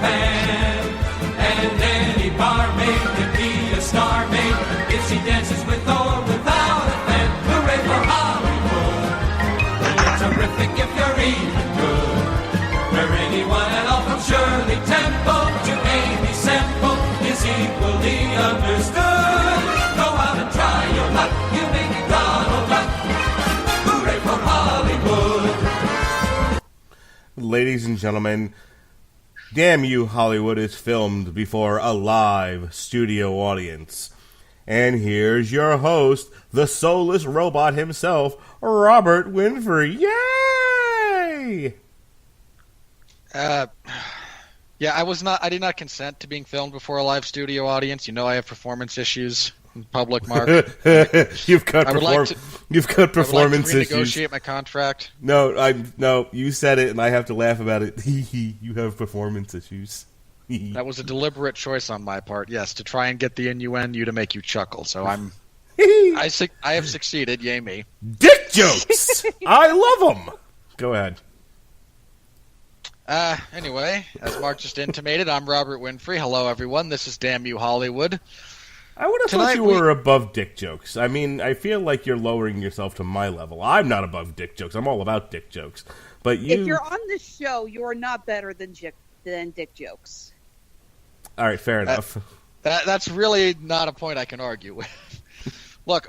fan. And any barmaid can be a star maid if she dances with or without a fan. Hooray for Hollywood! You're terrific if you're even good. Where anyone at all from Shirley Temple to Amy Semple is equally understood. Go out and try your luck, you may be Donald Duck. Hooray for Hollywood! Ladies and gentlemen, Damn You, Hollywood is filmed before a live studio audience. And here's your host, the soulless robot himself, Robert Winfree. Yay! Yeah, I did not consent to being filmed before a live studio audience. You know I have performance issues in public, Mark. You've got performance issues. Renegotiate my contract. No, you said it and I have to laugh about it. You have performance issues. That was a deliberate choice on my part, yes, to try and get the innuendo to make you chuckle. So I have succeeded, yay me. Dick jokes! I love them! Go ahead. Anyway, as Mark just intimated, I'm Robert Winfree. Hello, everyone. This is Damn You, Hollywood. I would have thought you were above dick jokes. I mean, I feel like you're lowering yourself to my level. I'm not above dick jokes. I'm all about dick jokes. But if you're on this show, you are not better than dick jokes. All right, fair enough. That's really not a point I can argue with. Look,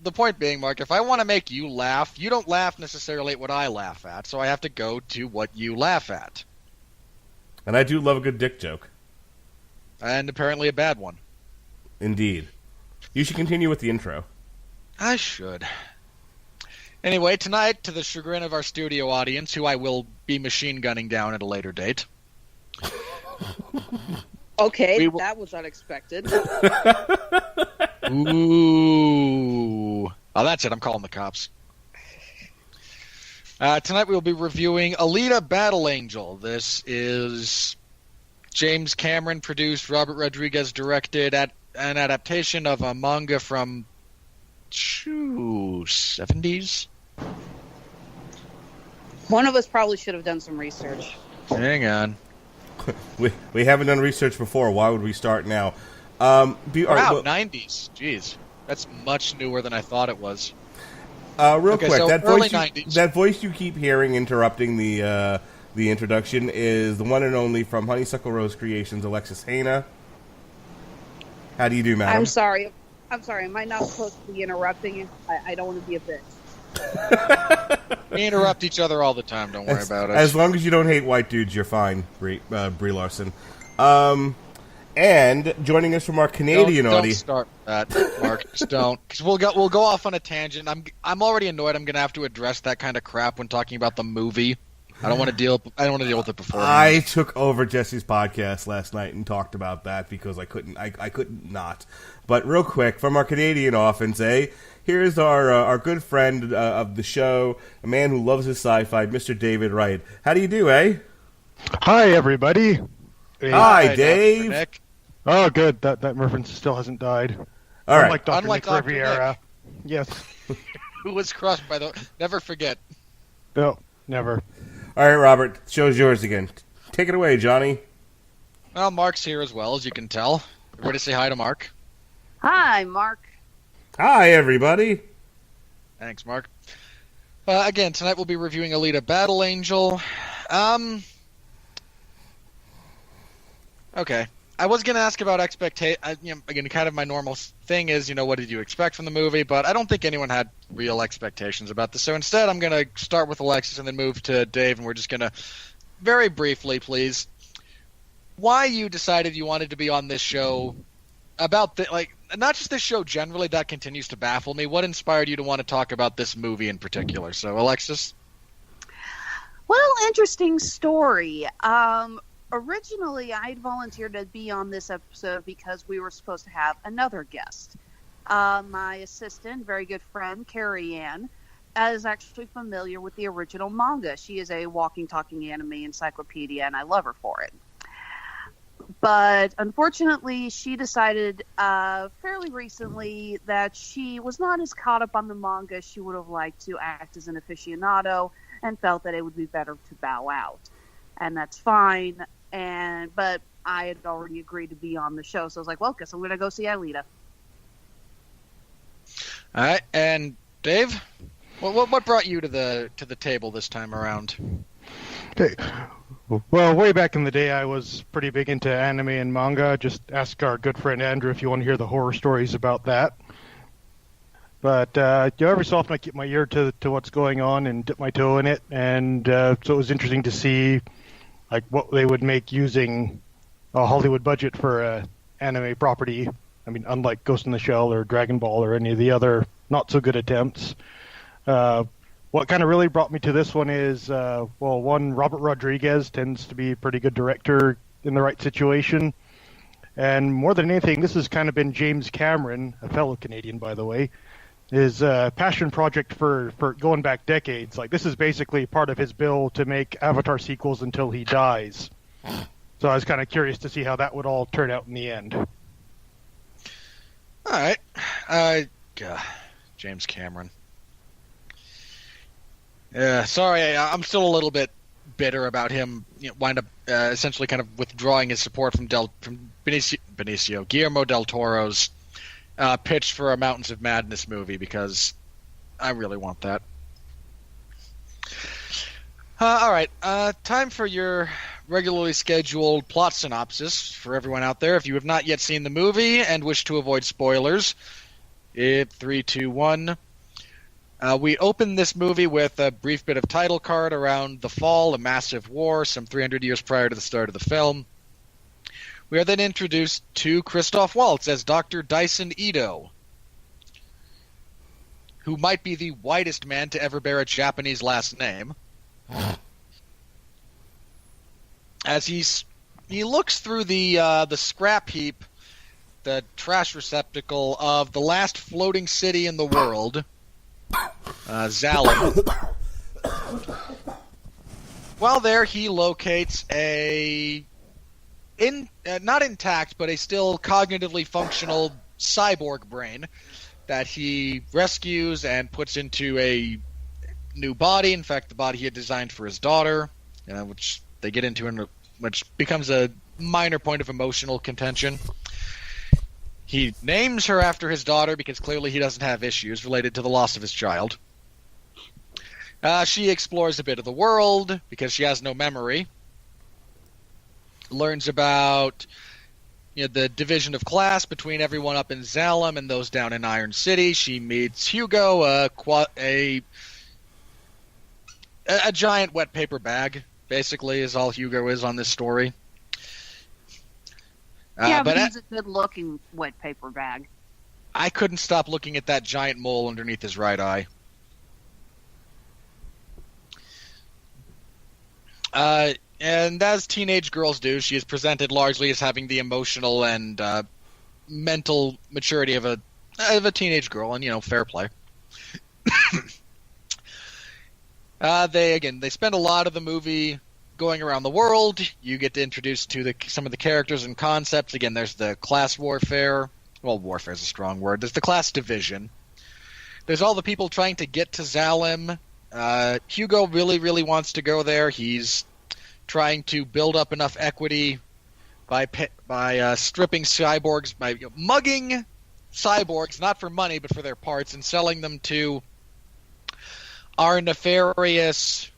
the point being, Mark, if I want to make you laugh, you don't laugh necessarily at what I laugh at, so I have to go to what you laugh at. And I do love a good dick joke. And apparently a bad one. Indeed. You should continue with the intro. I should. Anyway, tonight, to the chagrin of our studio audience, who I will be machine gunning down at a later date. Okay, that was unexpected. Ooh. Oh, that's it. I'm calling the cops. Tonight we will be reviewing Alita Battle Angel. This is James Cameron produced, Robert Rodriguez directed, an adaptation of a manga from 70s? One of us probably should have done some research. Hang on. We haven't done research before. Why would we start now? Wow, 90s. Jeez. That's much newer than I thought it was. Real quick, so that voice you keep hearing interrupting the introduction is the one and only from Honeysuckle Rose Creations, Alexis Hejna. How do you do, madam? I'm sorry. Am I not supposed to be interrupting? I don't want to be a bitch. We interrupt each other all the time. Don't worry about it. As long as you don't hate white dudes, you're fine, Brie Larson. And joining us from our Canadian audience. Don't start that, Mark. Just don't. Because we'll go off on a tangent. I'm already annoyed. I'm going to have to address that kind of crap when talking about the movie. I don't want to deal with it beforehand. I took over Jesse's podcast last night and talked about that because I couldn't not. But real quick, from our Canadian offense, here's our good friend of the show, a man who loves his sci-fi, Mr. David Wright. How do you do, Hi, everybody. Hi, Dave. Nick. Oh, good. That reference still hasn't died. All right. Unlike Dr. Riviera. Yes. Who was crushed by the... Never forget. No, never. All right, Robert. The show's yours again. Take it away, Johnny. Well, Mark's here as well, as you can tell. Everybody say hi to Mark. Hi, Mark. Hi, everybody. Thanks, Mark. Again, tonight we'll be reviewing Alita Battle Angel. Okay. I was going to ask about expectation. Again, kind of my normal thing is, what did you expect from the movie? But I don't think anyone had real expectations about this. So instead, I'm going to start with Alexis and then move to Dave, and we're just going to, very briefly, please, why you decided you wanted to be on this show about not just this show generally, that continues to baffle me. What inspired you to want to talk about this movie in particular? So, Alexis? Well, interesting story. Originally, I'd volunteered to be on this episode because we were supposed to have another guest. My assistant, very good friend, Carrie Ann, is actually familiar with the original manga. She is a walking, talking anime encyclopedia, and I love her for it. But unfortunately, she decided fairly recently that she was not as caught up on the manga as she would have liked to act as an aficionado, and felt that it would be better to bow out. And that's fine. but I had already agreed to be on the show, so I was like, well, guess I'm going to go see Alita. All right, and Dave, what brought you to the table this time around? Okay. Well, way back in the day, I was pretty big into anime and manga. Just ask our good friend Andrew if you want to hear the horror stories about that. But every so often I keep my ear to what's going on and dip my toe in it, and so it was interesting to see like what they would make using a Hollywood budget for a anime property. I mean, unlike Ghost in the Shell or Dragon Ball or any of the other not so good attempts. What kind of really brought me to this one is, one, Robert Rodriguez tends to be a pretty good director in the right situation. And more than anything, this has kind of been James Cameron, a fellow Canadian, by the way, his passion project for going back decades. Like, this is basically part of his bill to make Avatar sequels until he dies. So I was kind of curious to see how that would all turn out in the end. All right. James Cameron. Sorry, I'm still a little bit bitter about him. Wind up essentially kind of withdrawing his support from Guillermo del Toro's pitch for a Mountains of Madness movie, because I really want that. All right, time for your regularly scheduled plot synopsis for everyone out there. If you have not yet seen the movie and wish to avoid spoilers, 3, 2, 1. We open this movie with a brief bit of title card around the fall, a massive war, some 300 years prior to the start of the film. We are then introduced to Christoph Waltz as Dr. Dyson Ito, who might be the whitest man to ever bear a Japanese last name. As he looks through the scrap heap, the trash receptacle of the last floating city in the world, Zalem. While there, he locates not intact, but a still cognitively functional cyborg brain that he rescues and puts into a new body. In fact, the body he had designed for his daughter, which they get into, which becomes a minor point of emotional contention. He names her after his daughter because clearly he doesn't have issues related to the loss of his child. She explores a bit of the world because she has no memory. Learns about the division of class between everyone up in Zalem and those down in Iron City. She meets Hugo, a giant wet paper bag, basically, is all Hugo is on this story. But he's a good-looking wet paper bag. I couldn't stop looking at that giant mole underneath his right eye. And as teenage girls do, she is presented largely as having the emotional and mental maturity of a teenage girl, and fair play. They spend a lot of the movie going around the world. You get introduced to some of the characters and concepts. Again, there's the class warfare. Well, warfare is a strong word. There's the class division. There's all the people trying to get to Zalem. Hugo really, really wants to go there. He's trying to build up enough equity by stripping cyborgs, by mugging cyborgs, not for money, but for their parts, and selling them to our nefarious...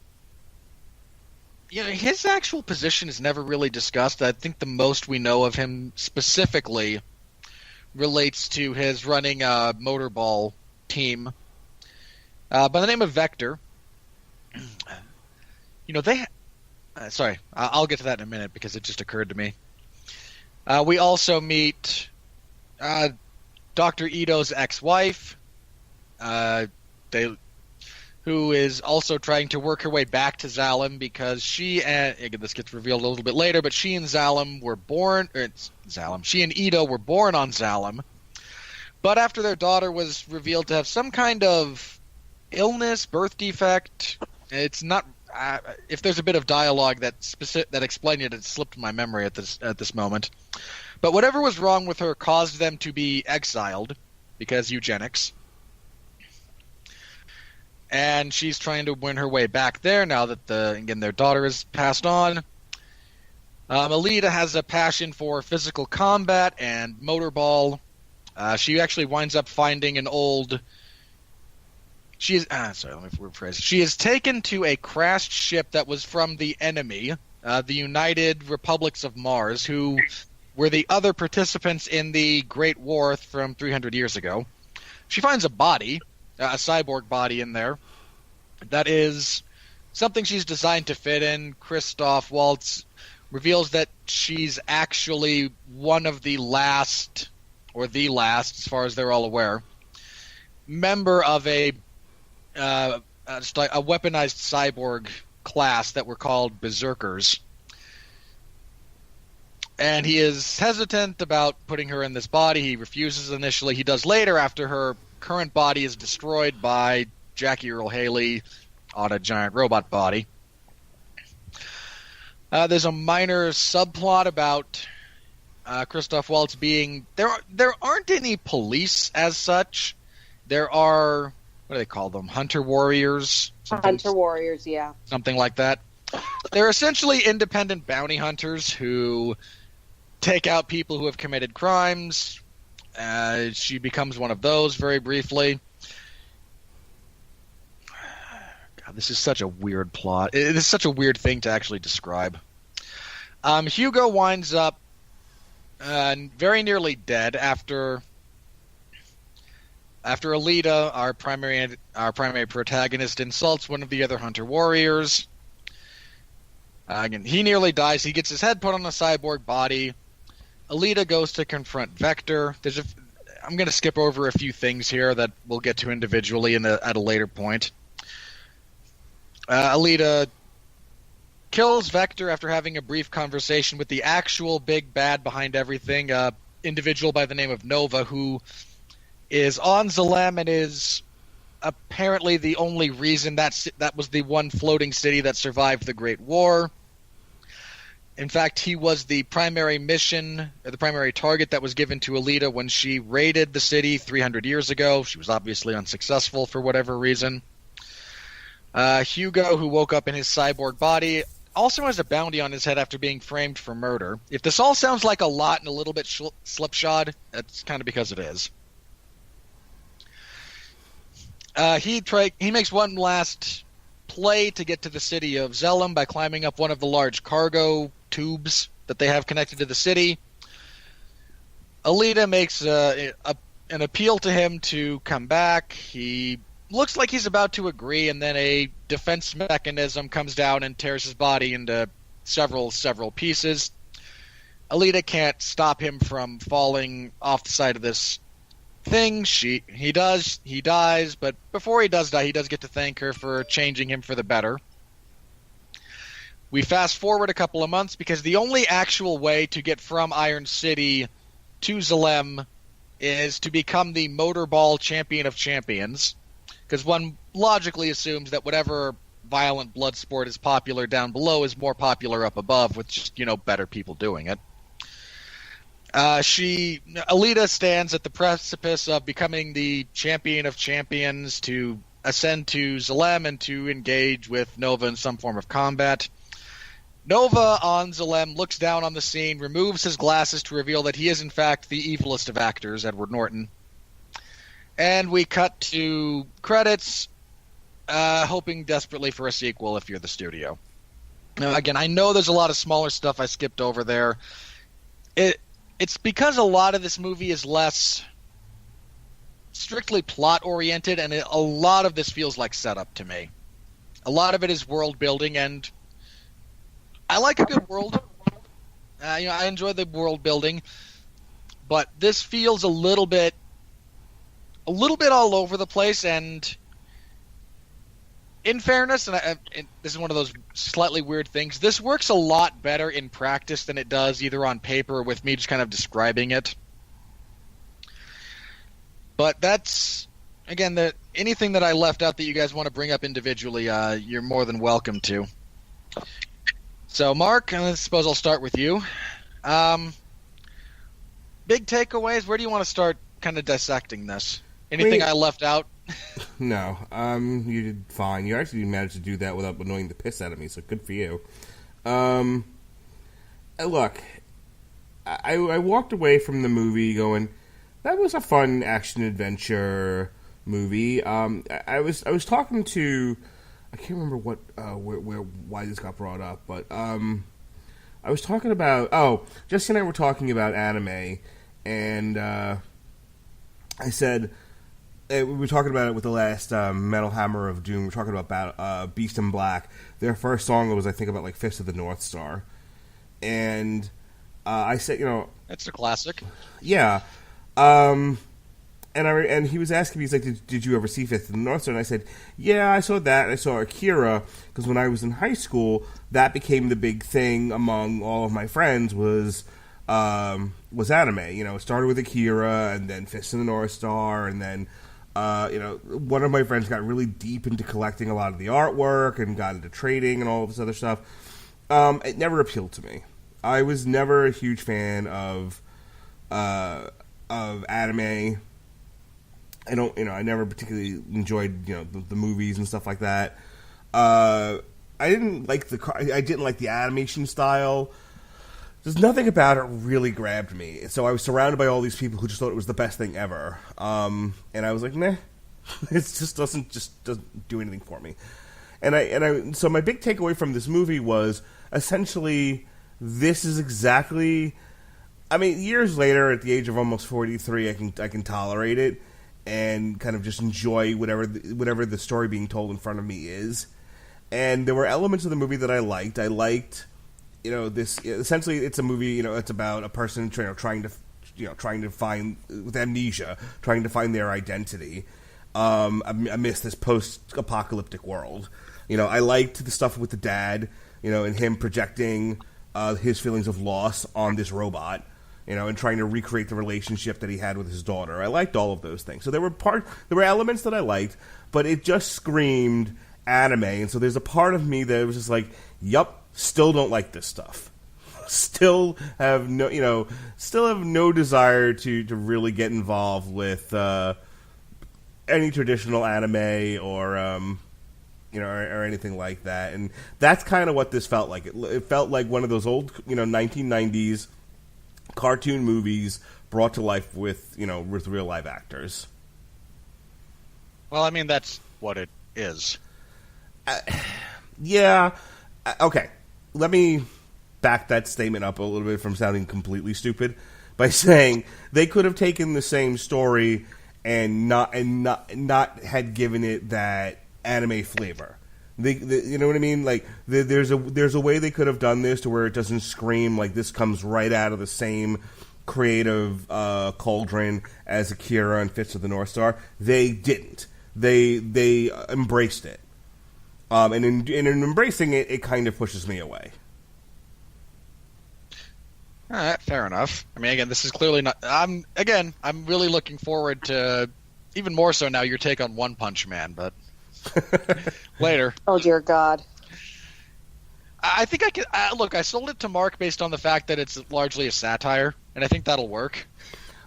his actual position is never really discussed. I think the most we know of him specifically relates to his running a motorball team by the name of Vector. Sorry, I'll get to that in a minute because it just occurred to me. We also meet Dr. Ito's ex-wife, who is also trying to work her way back to Zalem because she and this gets revealed a little bit later, but she and Zalem were born. She and Ito were born on Zalem, but after their daughter was revealed to have some kind of illness, birth defect, it's not. If there's a bit of dialogue that explained it slipped my memory at this moment. But whatever was wrong with her caused them to be exiled because eugenics. And she's trying to win her way back there now that their daughter has passed on. Alita has a passion for physical combat and motorball. She actually winds up finding an old... She is... sorry, let me rephrase. She is taken to a crashed ship that was from the enemy, the United Republics of Mars, who were the other participants in the Great War from 300 years ago. She finds a body, a cyborg body in there, that is something she's designed to fit in. Christoph Waltz reveals that she's actually one of the last, or the last, as far as they're all aware, member of a weaponized cyborg class that were called Berserkers. And he is hesitant about putting her in this body. He refuses initially. He does later after her current body is destroyed by Jackie Earle Haley on a giant robot body. There's a minor subplot about Christoph Waltz being... There aren't any police as such. There are... What do they call them? Hunter warriors? Hunter warriors, yeah. Something like that. They're essentially independent bounty hunters who take out people who have committed crimes. She becomes one of those very briefly. God, this is such a weird plot. It is such a weird thing to actually describe. Hugo winds up very nearly dead after Alita, our primary protagonist, insults one of the other Hunter warriors. Again, he nearly dies. He gets his head put on a cyborg body. Alita goes to confront Vector. I'm going to skip over a few things here that we'll get to individually at a later point. Alita kills Vector after having a brief conversation with the actual big bad behind everything, individual by the name of Nova, who is on Zalem and is apparently the only reason that was the one floating city that survived the Great War. In fact, he was the primary mission, or the primary target that was given to Alita when she raided the city 300 years ago. She was obviously unsuccessful for whatever reason. Hugo, who woke up in his cyborg body, also has a bounty on his head after being framed for murder. If this all sounds like a lot and a little bit slipshod, that's kind of because it is. He makes one last play to get to the city of Zellum by climbing up one of the large cargo tubes that they have connected to the city. Alita makes an appeal to him to come back. He looks like he's about to agree, and then a defense mechanism comes down and tears his body into several pieces. Alita can't stop him from falling off the side of this thing. He dies, but before he does die, he does get to thank her for changing him for the better. We fast forward a couple of months because the only actual way to get from Iron City to Zalem is to become the Motorball Champion of Champions, because one logically assumes that whatever violent blood sport is popular down below is more popular up above with just, better people doing it. Alita stands at the precipice of becoming the Champion of Champions to ascend to Zalem and to engage with Nova in some form of combat. Nova on Zalem looks down on the scene, removes his glasses to reveal that he is in fact the evilest of actors, Edward Norton. And we cut to credits, hoping desperately for a sequel if you're the studio. Now, again, I know there's a lot of smaller stuff I skipped over there. It's because a lot of this movie is less strictly plot-oriented, and a lot of this feels like setup to me. A lot of it is world-building, and I like a good world. I enjoy the world-building, but this feels a little bit all over the place, and in fairness, and this is one of those slightly weird things, this works a lot better in practice than it does either on paper or with me just kind of describing it. But that's, again, anything that I left out that you guys want to bring up individually, you're more than welcome to. So, Mark, I suppose I'll start with you. Big takeaways, where do you want to start kind of dissecting this? Anything I left out? No, you did fine. You actually managed to do that without annoying the piss out of me, so good for you. look, I walked away from the movie going, that was a fun action adventure movie. I was talking to, I can't remember what why this got brought up, but I was talking about Jesse and I were talking about anime, and I said we were talking about it with the last Metal Hammer of Doom. We were talking about Beast in Black. Their first song was, I think, about like Fist of the North Star, and I said, That's a classic. yeah. And he was asking me, he's like, did you ever see Fist of the North Star? And I said, yeah, I saw that. I saw Akira, because when I was in high school, that became the big thing among all of my friends was anime. It started with Akira, and then Fist of the North Star, and then, one of my friends got really deep into collecting a lot of the artwork and got into trading and all of this other stuff. It never appealed to me. I was never a huge fan of anime. I never particularly enjoyed, the movies and stuff like that. I didn't like the animation style. There's nothing about it really grabbed me. So I was surrounded by all these people who just thought it was the best thing ever. And I was like, nah, it just doesn't do anything for me. So my big takeaway from this movie was essentially this is exactly. I mean, years later, at the age of almost 43, I can tolerate it and kind of just enjoy whatever the story being told in front of me is. And there were elements of the movie that I liked. I liked, this essentially it's a movie. It's about a person trying to find with amnesia, trying to find their identity amidst this post-apocalyptic world. I liked the stuff with the dad, and him projecting his feelings of loss on this robot. And trying to recreate the relationship that he had with his daughter. I liked all of those things. So there were elements that I liked, but it just screamed anime. And so there's a part of me that was just like, yup, still don't like this stuff. Still have no desire to really get involved with any traditional anime or or anything like that. And that's kind of what this felt like. It felt like one of those old 1990s cartoon movies brought to life with real live actors. Well, I mean, that's what it is. Yeah. Okay. Let me back that statement up a little bit from sounding completely stupid by saying they could have taken the same story and not had given it that anime flavor. You know what I mean? Like there's a way they could have done this to where it doesn't scream like this comes right out of the same creative cauldron as Akira and Fist of the North Star. They didn't. They embraced it, and in embracing it, it kind of pushes me away. All right, fair enough. I mean, again, this is clearly not. I'm really looking forward to even more so now your take on One Punch Man, but. Later. Oh dear God. I think I can look. I sold it to Mark based on the fact that it's largely a satire, and I think that'll work.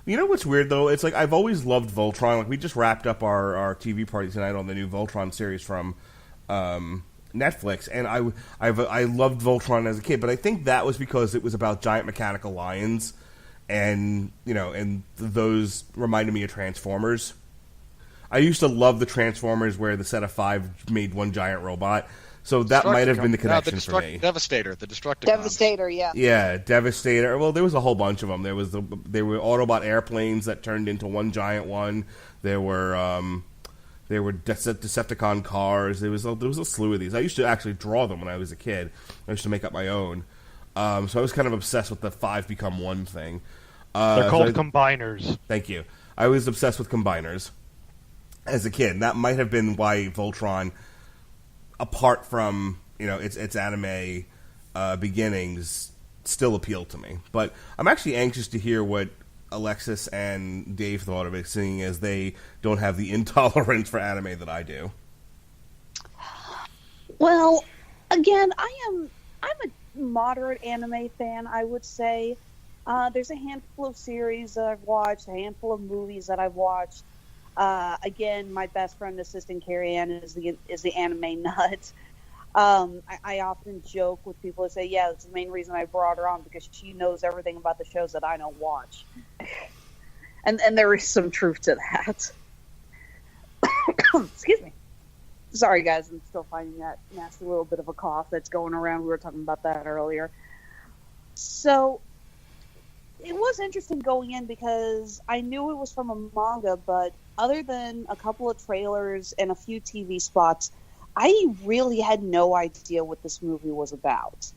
You know what's weird though? It's like I've always loved Voltron. Like we just wrapped up our TV party tonight on the new Voltron series from Netflix, and I loved Voltron as a kid. But I think that was because it was about giant mechanical lions, and and those reminded me of Transformers. I used to love the Transformers where the set of 5 made one giant robot. So that might have been the connection for me. Devastator, the Destructicons. Devastator, yeah. Yeah, Devastator. Well, there was a whole bunch of them. There were Autobot airplanes that turned into one giant one. There were Decepticon cars. There was a slew of these. I used to actually draw them when I was a kid. I used to make up my own. So I was kind of obsessed with the 5 become one thing. They're called combiners. Thank you. I was obsessed with combiners as a kid. That might have been why Voltron, apart from its anime beginnings, still appealed to me. But I'm actually anxious to hear what Alexis and Dave thought of it, seeing as they don't have the intolerance for anime that I do. Well, again, I'm a moderate anime fan, I would say. There's a handful of series that I've watched, a handful of movies that I've watched. Again, my best friend, assistant Carrie Ann, is the anime nut. I often joke with people who say, yeah, that's the main reason I brought her on, because she knows everything about the shows that I don't watch. And there is some truth to that. Excuse me. Sorry, guys, I'm still finding that nasty little bit of a cough that's going around. We were talking about that earlier. So it was interesting going in because I knew it was from a manga, but other than a couple of trailers and a few TV spots, I really had no idea what this movie was about.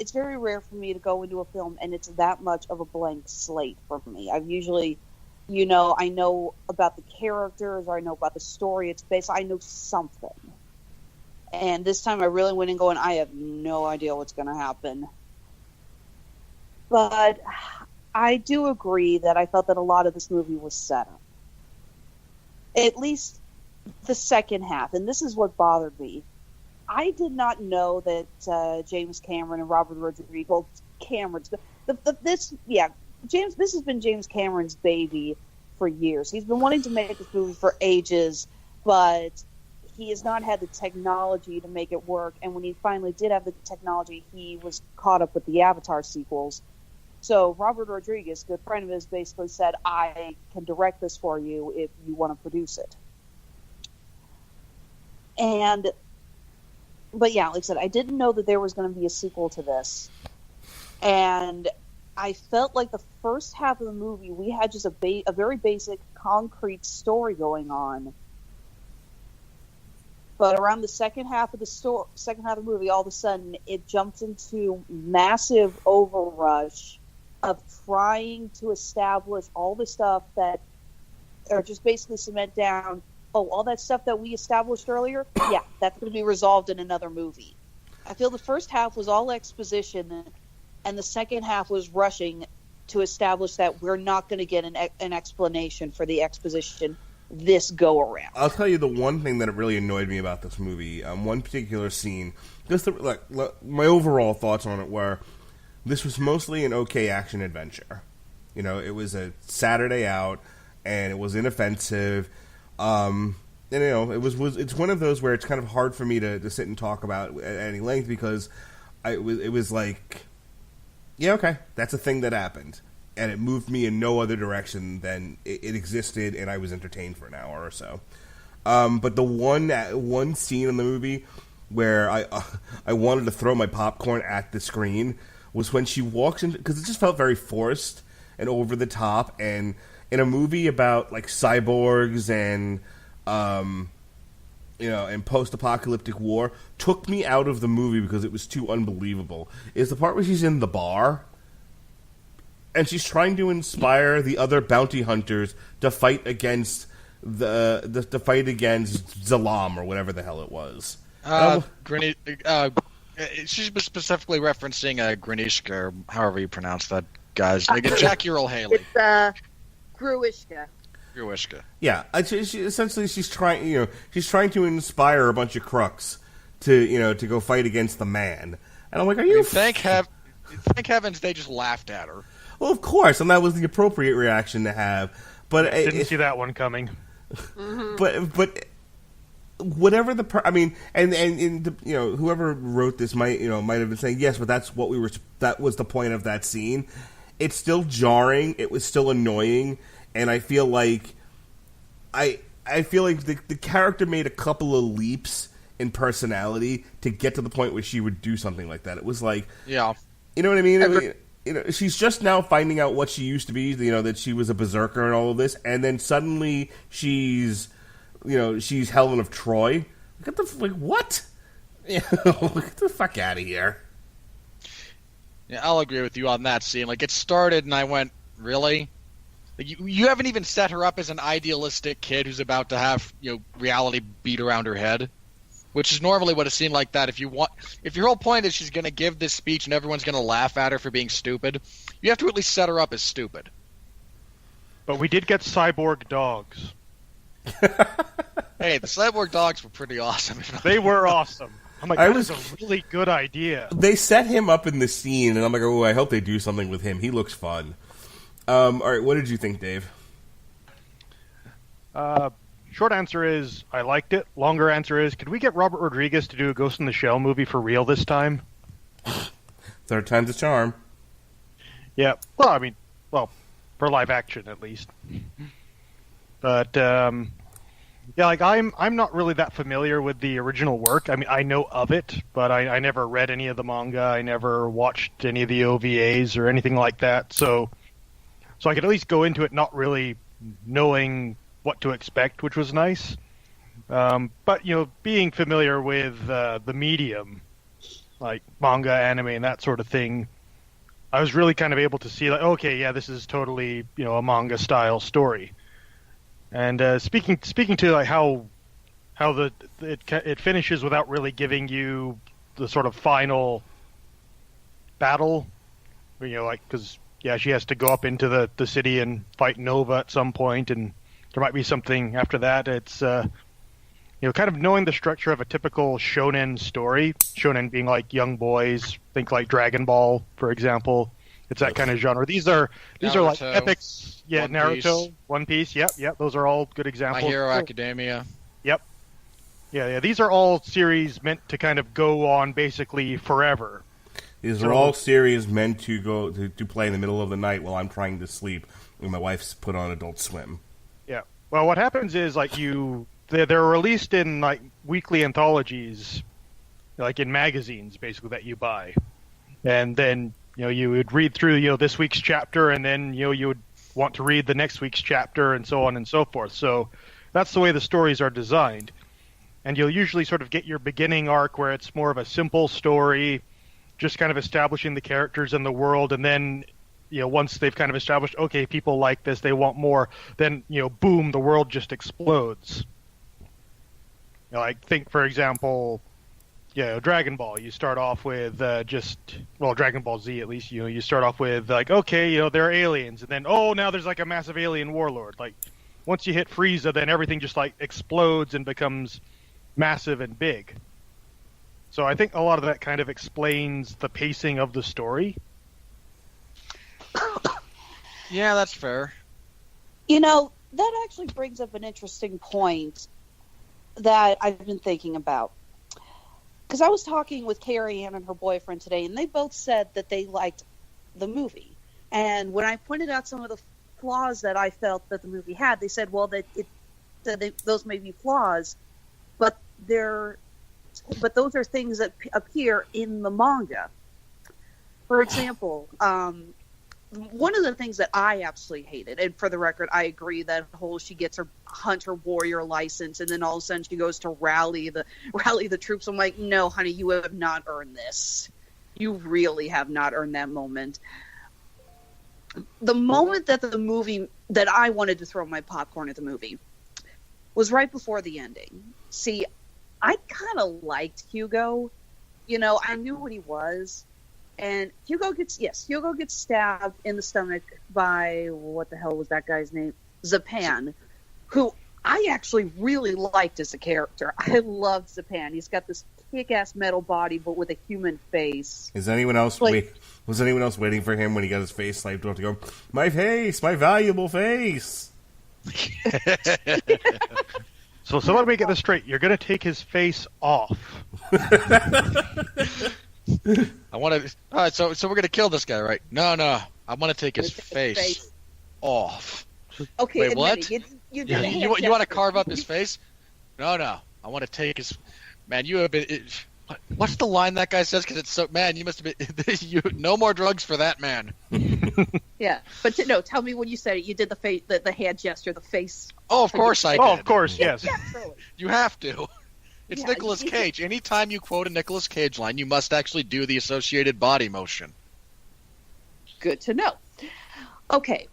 It's very rare for me to go into a film and it's that much of a blank slate for me. I've usually, I know about the characters or I know about the story it's based on. I know something. And this time I really went in going, I have no idea what's going to happen. But I do agree that I felt that a lot of this movie was set up. At least the second half, and this is what bothered me. I did not know that James Cameron and Robert Rodriguez, well, Cameron's, this has been James Cameron's baby for years. He's been wanting to make this movie for ages, but he has not had the technology to make it work. And when he finally did have the technology, he was caught up with the Avatar sequels. So Robert Rodriguez, a good friend of his, basically said, I can direct this for you if you want to produce it. But yeah, like I said, I didn't know that there was going to be a sequel to this. And I felt like the first half of the movie, we had just a very basic, concrete story going on. But around the second half of the movie, all of a sudden, it jumped into massive overrush of trying to establish all the stuff that are just basically cement down. Oh, all that stuff that we established earlier, yeah, that's going to be resolved in another movie. I feel the first half was all exposition, and the second half was rushing to establish that we're not going to get an explanation for the exposition this go around. I'll tell you the one thing that really annoyed me about this movie, one particular scene. Just my overall thoughts on it were, this was mostly an okay action adventure. It was a Saturday out, and it was inoffensive. And it's one of those where it's kind of hard for me to sit and talk about at any length because it was like, yeah, okay, that's a thing that happened, and it moved me in no other direction than it existed, and I was entertained for an hour or so. But the one scene in the movie where I wanted to throw my popcorn at the screen was when she walks in, because it just felt very forced and over the top, and in a movie about like cyborgs and and post-apocalyptic war, took me out of the movie because it was too unbelievable. Is the part where she's in the bar and she's trying to inspire the other bounty hunters to fight against the fight against Zalam or whatever the hell it was. She's specifically referencing Grinishka, or however you pronounce that guy's. Jackie Earl Haley. It's Gruishka. Yeah, she's trying to inspire a bunch of crooks to go fight against the man, and I'm like, are you? Thank heavens they just laughed at her. Well, of course, and that was the appropriate reaction to have. But I didn't see that one coming. But whatever whoever wrote this might have been saying yes, but that was the point of that scene. It's still jarring. It was still annoying. And I feel like the character made a couple of leaps in personality to get to the point where she would do something like that. It was like, yeah, you know what I mean? She's just now finding out what she used to be. That she was a berserker and all of this, and then suddenly she's Helen of Troy. What? Get the fuck out of here. Yeah, I'll agree with you on that scene. Like, it started, and I went, really? Like, you haven't even set her up as an idealistic kid who's about to have reality beat around her head, which is normally what a scene like that. If your whole point is she's going to give this speech and everyone's going to laugh at her for being stupid, you have to at least set her up as stupid. But we did get cyborg dogs. Hey, the cyborg dogs were pretty awesome. They were awesome. I'm like, that was a really good idea. They set him up in the scene, and I'm like, oh, I hope they do something with him. He looks fun. All right, what did you think, Dave? short answer is I liked it. Longer answer is, could we get Robert Rodriguez to do a Ghost in the Shell movie for real this time? Third time's a charm. Yeah. Well, I mean, for live action at least. But yeah, like I'm not really that familiar with the original work. I mean, I know of it, but I never read any of the manga. I never watched any of the OVAs or anything like that. So I could at least go into it not really knowing what to expect, which was nice. But being familiar with the medium, like manga, anime, and that sort of thing, I was really kind of able to see, like, okay, yeah, this is totally a manga style story. And speaking to like how it finishes without really giving you the sort of final battle, because she has to go up into the city and fight Nova at some point, and there might be something after that. It's kind of knowing the structure of a typical shonen story. Shonen being like young boys, think like Dragon Ball, for example. It's that kind of genre. These are like epics. Yeah, One Naruto, Piece. One Piece. Yep. Those are all good examples. My Hero Academia. Yep. Yeah. These are all series meant to kind of go on basically forever. These are all series meant to go to play in the middle of the night while I'm trying to sleep when my wife's put on Adult Swim. Yeah. Well, what happens is like they're released in like weekly anthologies, like in magazines, basically, that you buy, and then you would read through this week's chapter, and then you would want to read the next week's chapter, and so on and so forth. So that's the way the stories are designed, and you'll usually sort of get your beginning arc where it's more of a simple story, just kind of establishing the characters and the world, and then once they've kind of established, okay, people like this, they want more, then boom, the world just explodes. Like think, for example, Dragon Ball. You start off with Dragon Ball Z at least. You start off with like, okay, they're aliens, and then now there's like a massive alien warlord. Like once you hit Frieza, then everything just like explodes and becomes massive and big. So I think a lot of that kind of explains the pacing of the story. Yeah, that's fair. That actually brings up an interesting point that I've been thinking about. Because I was talking with Carrie Ann and her boyfriend today, and they both said that they liked the movie. And when I pointed out some of the flaws that I felt that the movie had, they said, well, those may be flaws, but those are things that appear in the manga. For example, one of the things that I absolutely hated, and for the record, I agree that she gets her hunter warrior license, and then all of a sudden she goes to rally the troops. I'm like, no, honey, you have not earned this. You really have not earned that moment. The moment that the movie that I wanted to throw my popcorn at the movie was right before the ending. See, I kind of liked Hugo. I knew what he was. And Hugo gets stabbed in the stomach by, what the hell was that guy's name? Zapan, who I actually really liked as a character. I loved Zapan. He's got this kick-ass metal body, but with a human face. Was anyone else waiting for him when he got his face sliced off to go, my face, my valuable face? So let me get this straight. You're going to take his face off. I want to. All right, so we're gonna kill this guy, right? No. I want to take his face off. Okay, wait, what? You want to carve up his face? No. I want to take his. Man, you have been. What's the line that guy says? Because it's so. Man, you must have been. No more drugs for that man. Yeah, but tell me when you said it. You did the face, the hand gesture, the face. Oh, of course I did. Oh, of course, yes. Yeah, totally. You have to. It's Nicolas Cage. Anytime you quote a Nicolas Cage line, you must actually do the associated body motion. Good to know. Okay,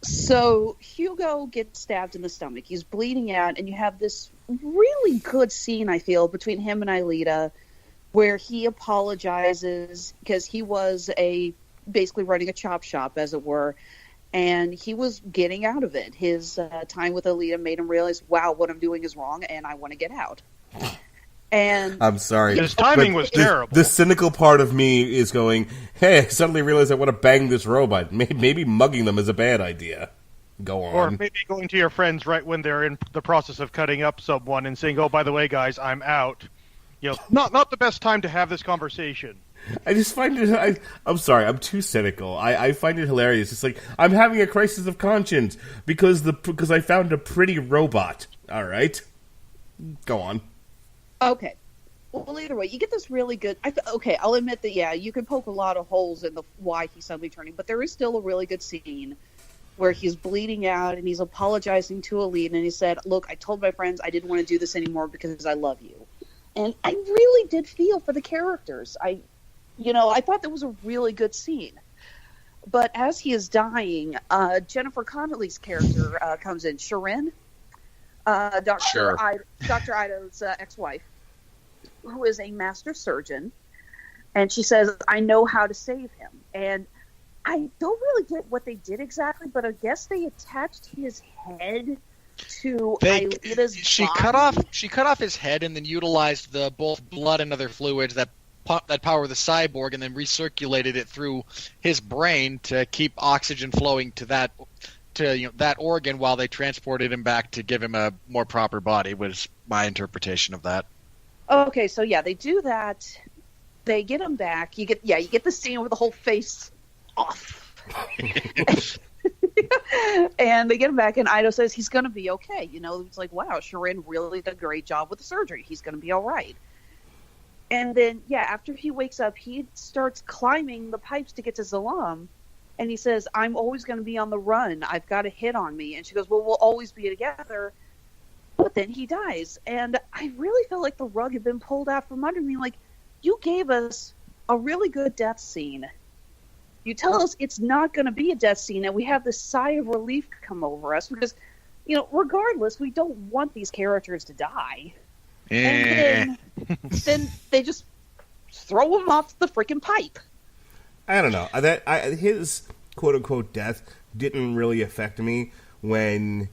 so Hugo gets stabbed in the stomach. He's bleeding out, and you have this really good scene, I feel, between him and Alita, where he apologizes because he was basically running a chop shop, as it were, and he was getting out of it. His time with Alita made him realize, wow, what I'm doing is wrong, and I want to get out. And I'm sorry. His timing was terrible. The cynical part of me is going, hey, I suddenly realized I want to bang this robot. Maybe mugging them is a bad idea. Go on. Or maybe going to your friends right when they're in the process of cutting up someone and saying, "Oh, by the way, guys, I'm out." Not the best time to have this conversation. I just find it. I'm sorry. I'm too cynical. I find it hilarious. It's like I'm having a crisis of conscience because I found a pretty robot. All right, go on. Okay. Well, either way, you get this really good. Okay, I'll admit that. Yeah, you can poke a lot of holes in the why he's suddenly turning, but there is still a really good scene where he's bleeding out and he's apologizing to Alita, and he said, "Look, I told my friends I didn't want to do this anymore because I love you," and I really did feel for the characters. I thought that was a really good scene. But as he is dying, Jennifer Connelly's character comes in, Sharon, Dr. Ida's ex-wife, who is a master surgeon, and she says, "I know how to save him." And I don't really get what they did exactly, but I guess they attached his head to Alita's body. She cut off his head and then utilized the both blood and other fluids that power the cyborg, and then recirculated it through his brain to keep oxygen flowing to that organ while they transported him back to give him a more proper body. Was my interpretation of that. Okay, so yeah, they do that. They get him back. You get the scene with the whole face off. And they get him back, and Ido says he's going to be okay. It's like, wow, Sharon really did a great job with the surgery. He's going to be all right. And then, after he wakes up, he starts climbing the pipes to get to Zalam, and he says, "I'm always going to be on the run. I've got a hit on me." And she goes, "Well, we'll always be together." But then he dies, and I really felt like the rug had been pulled out from under me. Like, you gave us a really good death scene. You tell us it's not going to be a death scene, and we have this sigh of relief come over us because, regardless, we don't want these characters to die. And then they just throw him off the freaking pipe. I don't know. His quote-unquote death didn't really affect me when,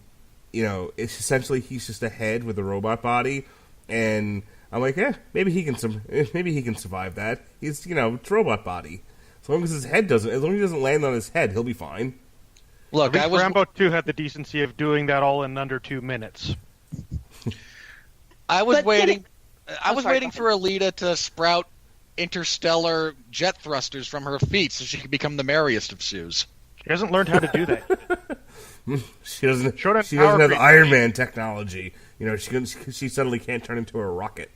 it's essentially he's just a head with a robot body, and I'm like, maybe he can survive that. He's, it's a robot body. As long as he doesn't land on his head, he'll be fine. Look, Rambo 2 had the decency of doing that all in under 2 minutes. I was waiting for Alita to sprout interstellar jet thrusters from her feet so she could become the merriest of Sues. She hasn't learned how to do that. She doesn't have Iron Man technology. She suddenly can't turn into a rocket.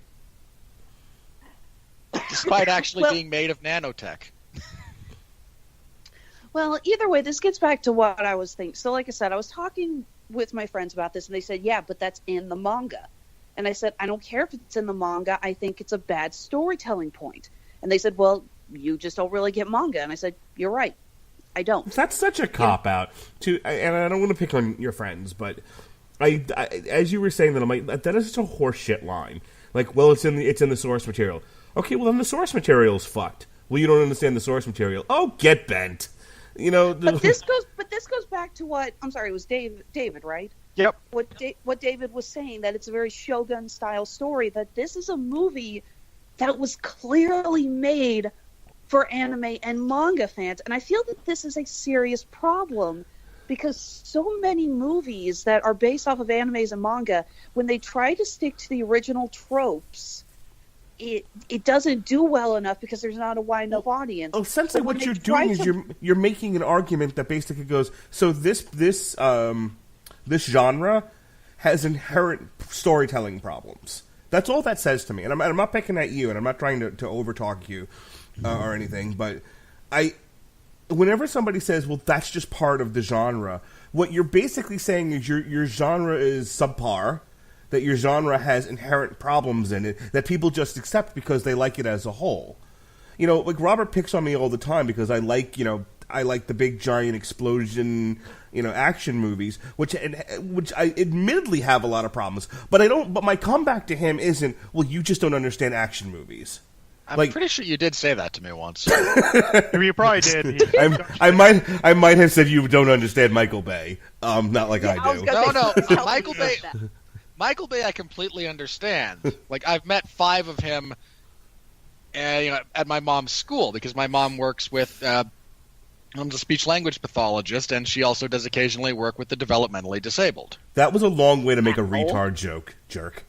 Despite actually being made of nanotech. Well, either way, this gets back to what I was thinking. So like I said, I was talking with my friends about this, and they said, yeah, but that's in the manga. And I said, I don't care if it's in the manga. I think it's a bad storytelling point. And they said, well, you just don't really get manga. And I said, you're right. I don't. That's such a cop-out. And I don't want to pick on your friends, but I as you were saying that, I'm like, that is such a horseshit line. Like, well, it's in the source material. Okay, well, then the source material's fucked. Well, you don't understand the source material. Oh, get bent. But this goes back to what, I'm sorry, it was David, right? Yep. What David was saying, that it's a very Shogun style story, that this is a movie that was clearly made for anime and manga fans, and I feel that this is a serious problem because so many movies that are based off of animes and manga, when they try to stick to the original tropes, it doesn't do well enough because there's not a wide enough audience. Oh, essentially what you're doing is you're making an argument that basically goes, so this genre has inherent storytelling problems. That's all that says to me. And I'm not picking at you, and I'm not trying to overtalk you or anything, but whenever somebody says, well, that's just part of the genre, what you're basically saying is your genre is subpar, that your genre has inherent problems in it that people just accept because they like it as a whole. Like Robert picks on me all the time because I like the big giant explosion, action movies, which I admittedly have a lot of problems. But my comeback to him isn't, well, you just don't understand action movies. I'm pretty sure you did say that to me once. You probably did. I might have said you don't understand Michael Bay. Not like I do. No, Michael Bay, I completely understand. Like, I've met 5 of him, at my mom's school because my mom works with I'm a speech-language pathologist, and she also does occasionally work with the developmentally disabled. That was a long way to make a retard joke, jerk.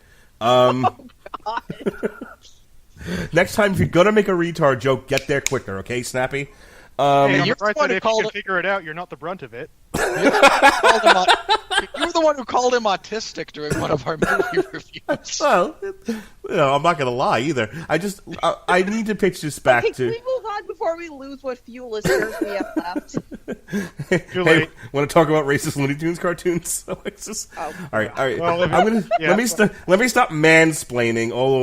Next time, if you're gonna make a retard joke, get there quicker, okay, Snappy? Hey, you're right the one that who if called you can it- figure it out, you're not the brunt of it. You were the one who called him autistic during one of our movie reviews. Well, I'm not gonna lie either. I need to pitch this back Okay, can to. we move on before we lose what few listeners we have left? Too Hey, late. want to talk about racist Looney Tunes cartoons, Alexis? Oh. All right. Well, I'm gonna yeah. let me stop mansplaining all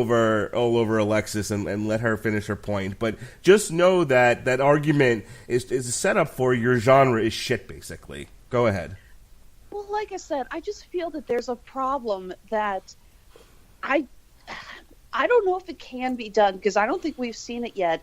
over Alexis and let her finish her point. But just know that that argument is a setup for your genre is shit. Basically, go ahead. Well, like I said, I just feel that there's a problem that I don't know if it can be done, because I don't think we've seen it yet,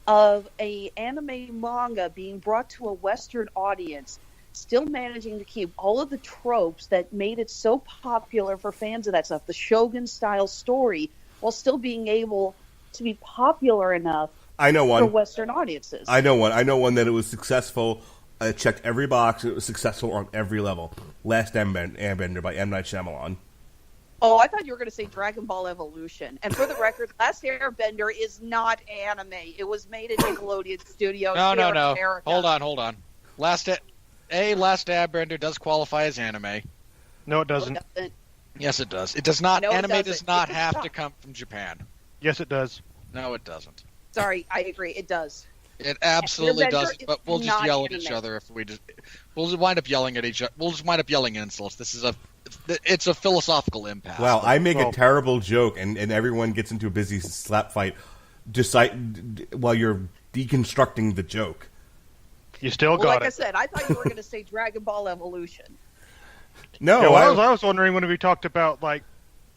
of a anime manga being brought to a Western audience, still managing to keep all of the tropes that made it so popular for fans of that stuff, the Shogun-style story, while still being able to be popular enough I know for one. Western audiences. I know one that it was successful. It checked every box. It was successful on every level. Last Airbender by M. Night Shyamalan. Oh, I thought you were going to say Dragon Ball Evolution. And for the record, Last Airbender is not anime. It was made at Nickelodeon Studios. No. here in America. Hold on. Last Airbender does qualify as anime. No, it doesn't. Yes, it does. It does not. No, it anime doesn't. does not It's a have shock. to come from Japan. Yes, it does. No, it doesn't. Sorry, I agree. It does. It absolutely Airbender does. is But we'll just not yell at anime. each other if we'll just wind up yelling at each other. We'll just wind up yelling insults. It's a philosophical impasse. Wow, I make a Well- terrible joke, and everyone gets into a busy slap fight while you're deconstructing the joke. You still Well, got like it. I said, I thought you were going to say Dragon Ball Evolution. No, Yeah, well, I I was wondering when we talked about like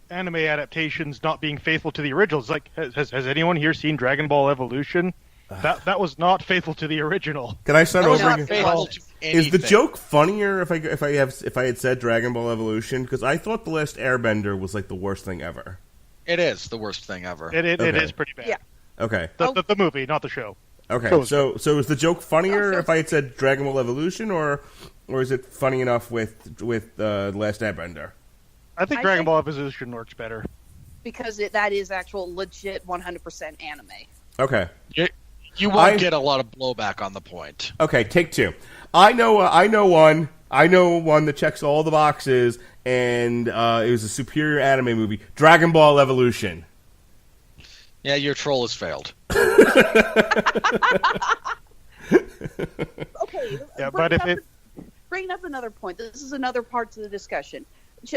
anime adaptations not being faithful to the originals. Like, has anyone here seen Dragon Ball Evolution? That was not faithful to the original. can I start That was over not again? faithful to Is the anything. joke funnier if I had said Dragon Ball Evolution? Because I thought the last Airbender was like the worst thing ever. It is the worst thing ever. It Okay. is pretty bad. Yeah. Okay, The movie, not the show. okay. So- So is the joke funnier Oh, so- if I had said Dragon Ball Evolution, or is it funny enough with Last Airbender? I think I Dragon think- Ball Evolution works better. Because that is actual legit 100% anime. Okay. You won't get a lot of blowback on the point. Okay, take two. I know one that checks all the boxes, and it was a superior anime movie, Dragon Ball Evolution. Yeah, your troll has failed. Okay, Yeah, but if it bringing up another point, this is another part to the discussion.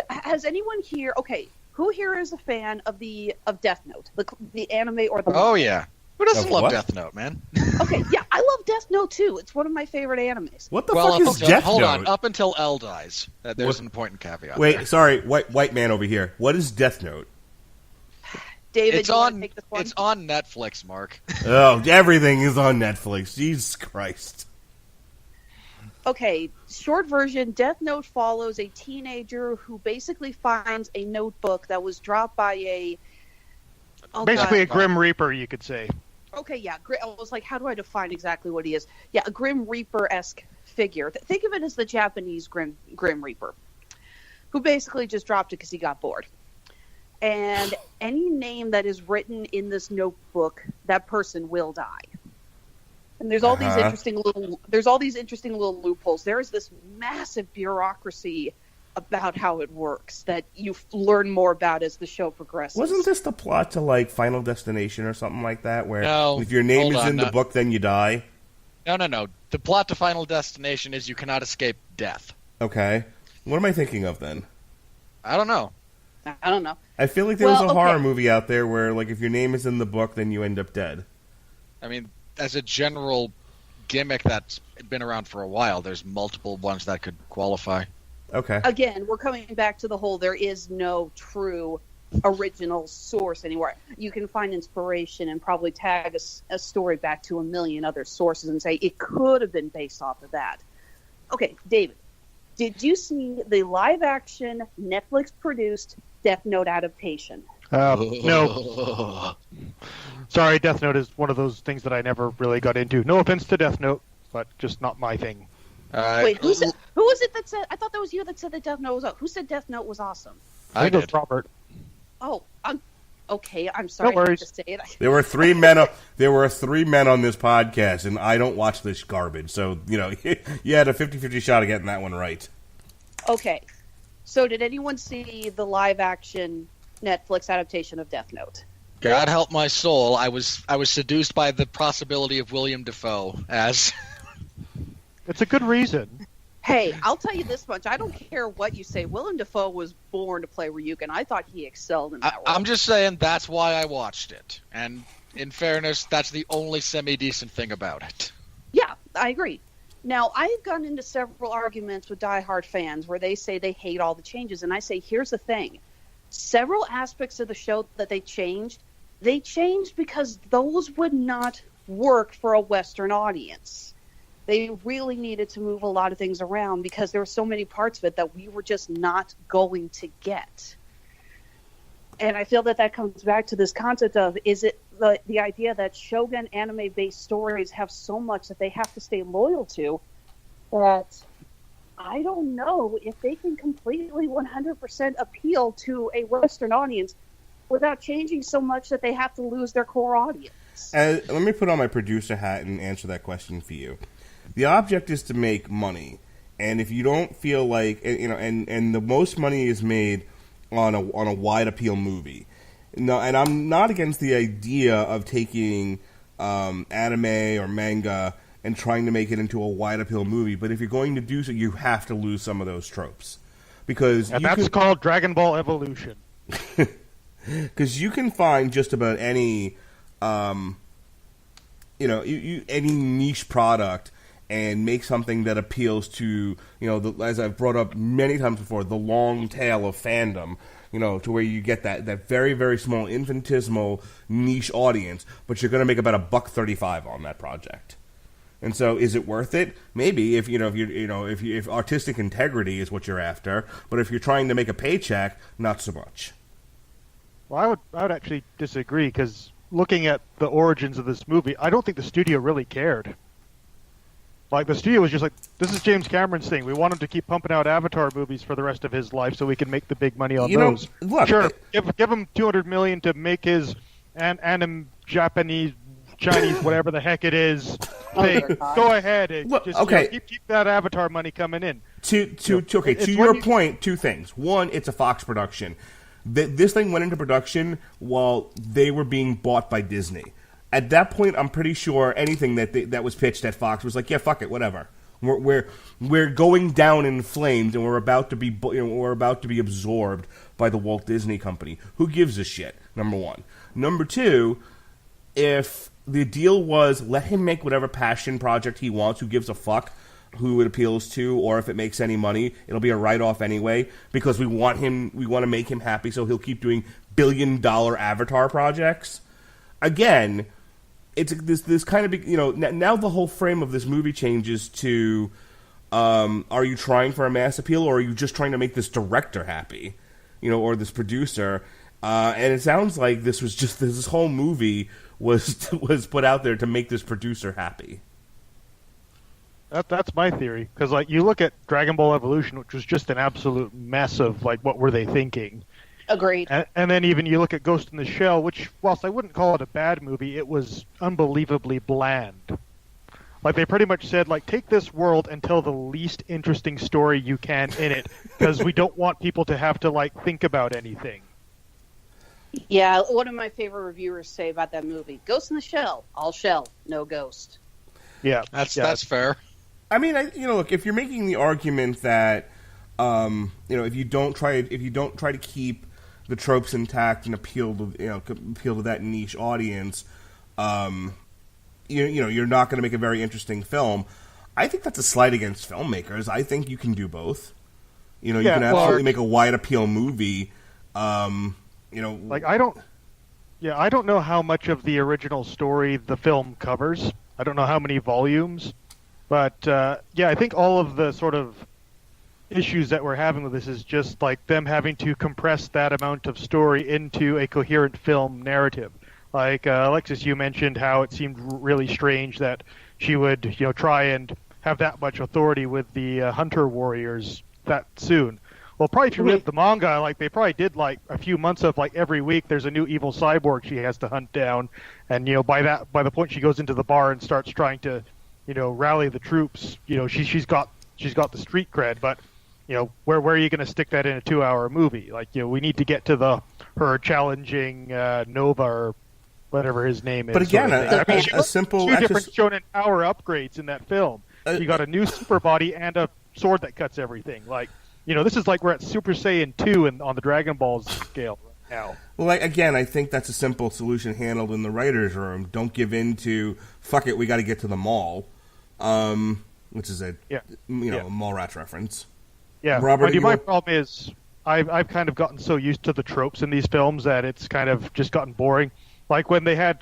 Has anyone here? Okay, who here is a fan of Death Note, the anime or the? Oh yeah, who doesn't Of love what? Death Note, man? Okay, yeah, I love Death Note too. It's one of my favorite animes. What the Well, fuck is Death hold Note? on, up until L dies. There's What- an important caveat. Wait, there. sorry, white man over here. What is Death Note? David, It's you wanna on. take this one? It's on Netflix, Mark. Oh, everything is on Netflix. Jesus Christ. Okay, short version, Death Note follows a teenager who basically finds a notebook that was dropped by a... Oh, basically a God. Grim Reaper, you could say. Okay, yeah. I was like, how do I define exactly what he is? Yeah, a Grim Reaper-esque figure. Think of it as the Japanese Grim Reaper, who basically just dropped it because he got bored. And any name that is written in this notebook, that person will die. And there's all these interesting little loopholes. There is this massive bureaucracy about how it works that you learn more about as the show progresses. Wasn't this the plot to like Final Destination or something like that, where No, if your name hold is on, in the no. book, then you die? No. The plot to Final Destination is you cannot escape death. Okay. What am I thinking of then? I don't know. I don't know. I feel like there was Well, a horror okay. movie out there where, like, if your name is in the book, then you end up dead. I mean, as a general gimmick that's been around for a while, there's multiple ones that could qualify. Okay. Again, we're coming back to the whole there is no true original source anywhere. You can find inspiration and probably tag a story back to a million other sources and say it could have been based off of that. Okay, David, did you see the live-action Netflix-produced Death Note adaptation? No. Sorry, Death Note is one of those things that I never really got into. No offense to Death Note. but just not my thing. Wait, who was it that said? I thought that was you that said that Death Note was. Who said Death Note was awesome? I think it was Robert. Oh, okay. I'm sorry. No worries. I have to say it. There were three men. There were three men on this podcast, and I don't watch this garbage. So you had a 50-50 shot of getting that one right. Okay. So, did anyone see the live-action Netflix adaptation of Death Note? God help my soul. I was seduced by the possibility of William Dafoe as. It's a good reason. Hey, I'll tell you this much. I don't care what you say. Willem Dafoe was born to play Ryuken. I thought he excelled in that role. I'm just saying that's why I watched it. And in fairness, that's the only semi-decent thing about it. Yeah, I agree. Now, I've gotten into several arguments with diehard fans where they say they hate all the changes. And I say, here's the thing. Several aspects of the show that they changed because those would not work for a Western audience. They really needed to move a lot of things around because there were so many parts of it that we were just not going to get. And I feel that comes back to this concept of, is it the idea that Shogun anime-based stories have so much that they have to stay loyal to that I don't know if they can completely 100% appeal to a Western audience without changing so much that they have to lose their core audience. Let me put on my producer hat and answer that question for you. The object is to make money, and if you don't feel like and the most money is made on a wide appeal movie. No, and I'm not against the idea of taking anime or manga and trying to make it into a wide appeal movie, but if you're going to do so, you have to lose some of those tropes because that's called Dragon Ball Evolution. Because you can find just about any any niche product and make something that appeals to, as I've brought up many times before, the long tail of fandom, to where you get that very, very small infinitesimal niche audience, but you're going to make about $1.35 on that project. And so, is it worth it? Maybe if artistic integrity is what you're after, but if you're trying to make a paycheck, not so much. Well, I would actually disagree because looking at the origins of this movie, I don't think the studio really cared. Like, the studio was just like, this is James Cameron's thing. We want him to keep pumping out Avatar movies for the rest of his life so we can make the big money on those. Look, sure, give him $200 million to make his Japanese, Chinese, whatever the heck it is, thing. Go ahead. Keep that Avatar money coming in. To your point, two things. One, it's a Fox production. This thing went into production while they were being bought by Disney. At that point, I'm pretty sure anything that was pitched at Fox was like, yeah, fuck it, whatever. We're going down in flames, and we're about to be absorbed by the Walt Disney Company. Who gives a shit? Number one. Number two, if the deal was let him make whatever passion project he wants, who gives a fuck who it appeals to, or if it makes any money, it'll be a write-off anyway, because we want to make him happy, so he'll keep doing billion-dollar Avatar projects. Again, it's this kind of, now the whole frame of this movie changes to, are you trying for a mass appeal, or are you just trying to make this director happy, or this producer? And it sounds like this whole movie was put out there to make this producer happy. That's my theory, because you look at Dragon Ball Evolution, which was just an absolute mess of what were they thinking. Agreed. And then even you look at Ghost in the Shell, which, whilst I wouldn't call it a bad movie, it was unbelievably bland. They pretty much said, take this world and tell the least interesting story you can in it, because we don't want people to have to, think about anything. Yeah, one of my favorite reviewers say about that movie, Ghost in the Shell, all shell, no ghost. Yeah. That's fair. I mean, look, if you're making the argument that, if you don't try to keep the tropes intact and appeal to that niche audience, you're not going to make a very interesting film. I think that's a slight against filmmakers. I think you can do both. You can absolutely make a wide appeal movie. I don't know how much of the original story the film covers. I don't know how many volumes. But, I think all of the sort of issues that we're having with this is just them having to compress that amount of story into a coherent film narrative. Alexis, you mentioned how it seemed really strange that she would try and have that much authority with the hunter warriors that soon. Well, probably if you read the manga, like they probably did like a few months of like every week there's a new evil cyborg she has to hunt down, and by the point she goes into the bar and starts trying to rally the troops, she's got the street cred, but where are you going to stick that in a 2-hour movie? Like we need to get to her challenging Nova or whatever his name is. But again, a simple two different shonen power upgrades in that film. You got a new super body and a sword that cuts everything. Like this is like we're at Super Saiyan 2 on the Dragon Ball scale right now. Well, again, I think that's a simple solution handled in the writer's room. Don't give in to, fuck it, we got to get to the mall, which is a Mallrats reference. Yeah, Robert, my problem is I've kind of gotten so used to the tropes in these films that it's kind of just gotten boring. Like when they had,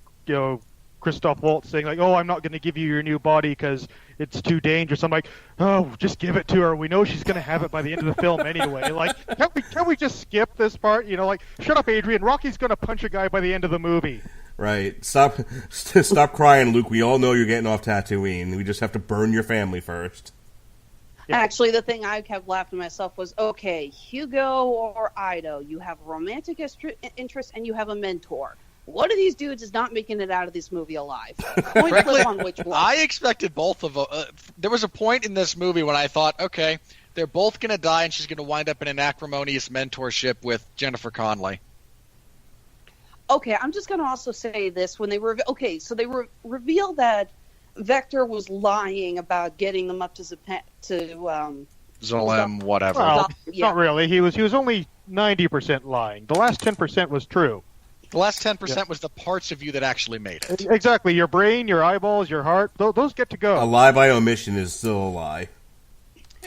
Christoph Waltz saying like, "Oh, I'm not going to give you your new body because it's too dangerous." I'm like, "Oh, just give it to her. We know she's going to have it by the end of the film anyway." Like, can we just skip this part? Like, shut up, Adrian. Rocky's going to punch a guy by the end of the movie. Right. Stop crying, Luke. We all know you're getting off Tatooine. We just have to burn your family first. Yeah. Actually, the thing I kept laughing to myself was, okay, Hugo or Ido, you have a romantic interest and you have a mentor. One of these dudes is not making it out of this movie alive. Point flip on which one. I expected both of them. There was a point in this movie when I thought, okay, they're both going to die and she's going to wind up in an acrimonious mentorship with Jennifer Connelly. Okay, I'm just going to also say this. When they revealed that Vector was lying about getting them up to Zolem, whatever. Well, not really. He was only 90% lying. The last 10% was true. The last 10% was the parts of you that actually made it. Exactly. Your brain, your eyeballs, your heart, those get to go. A lie by omission is still a lie.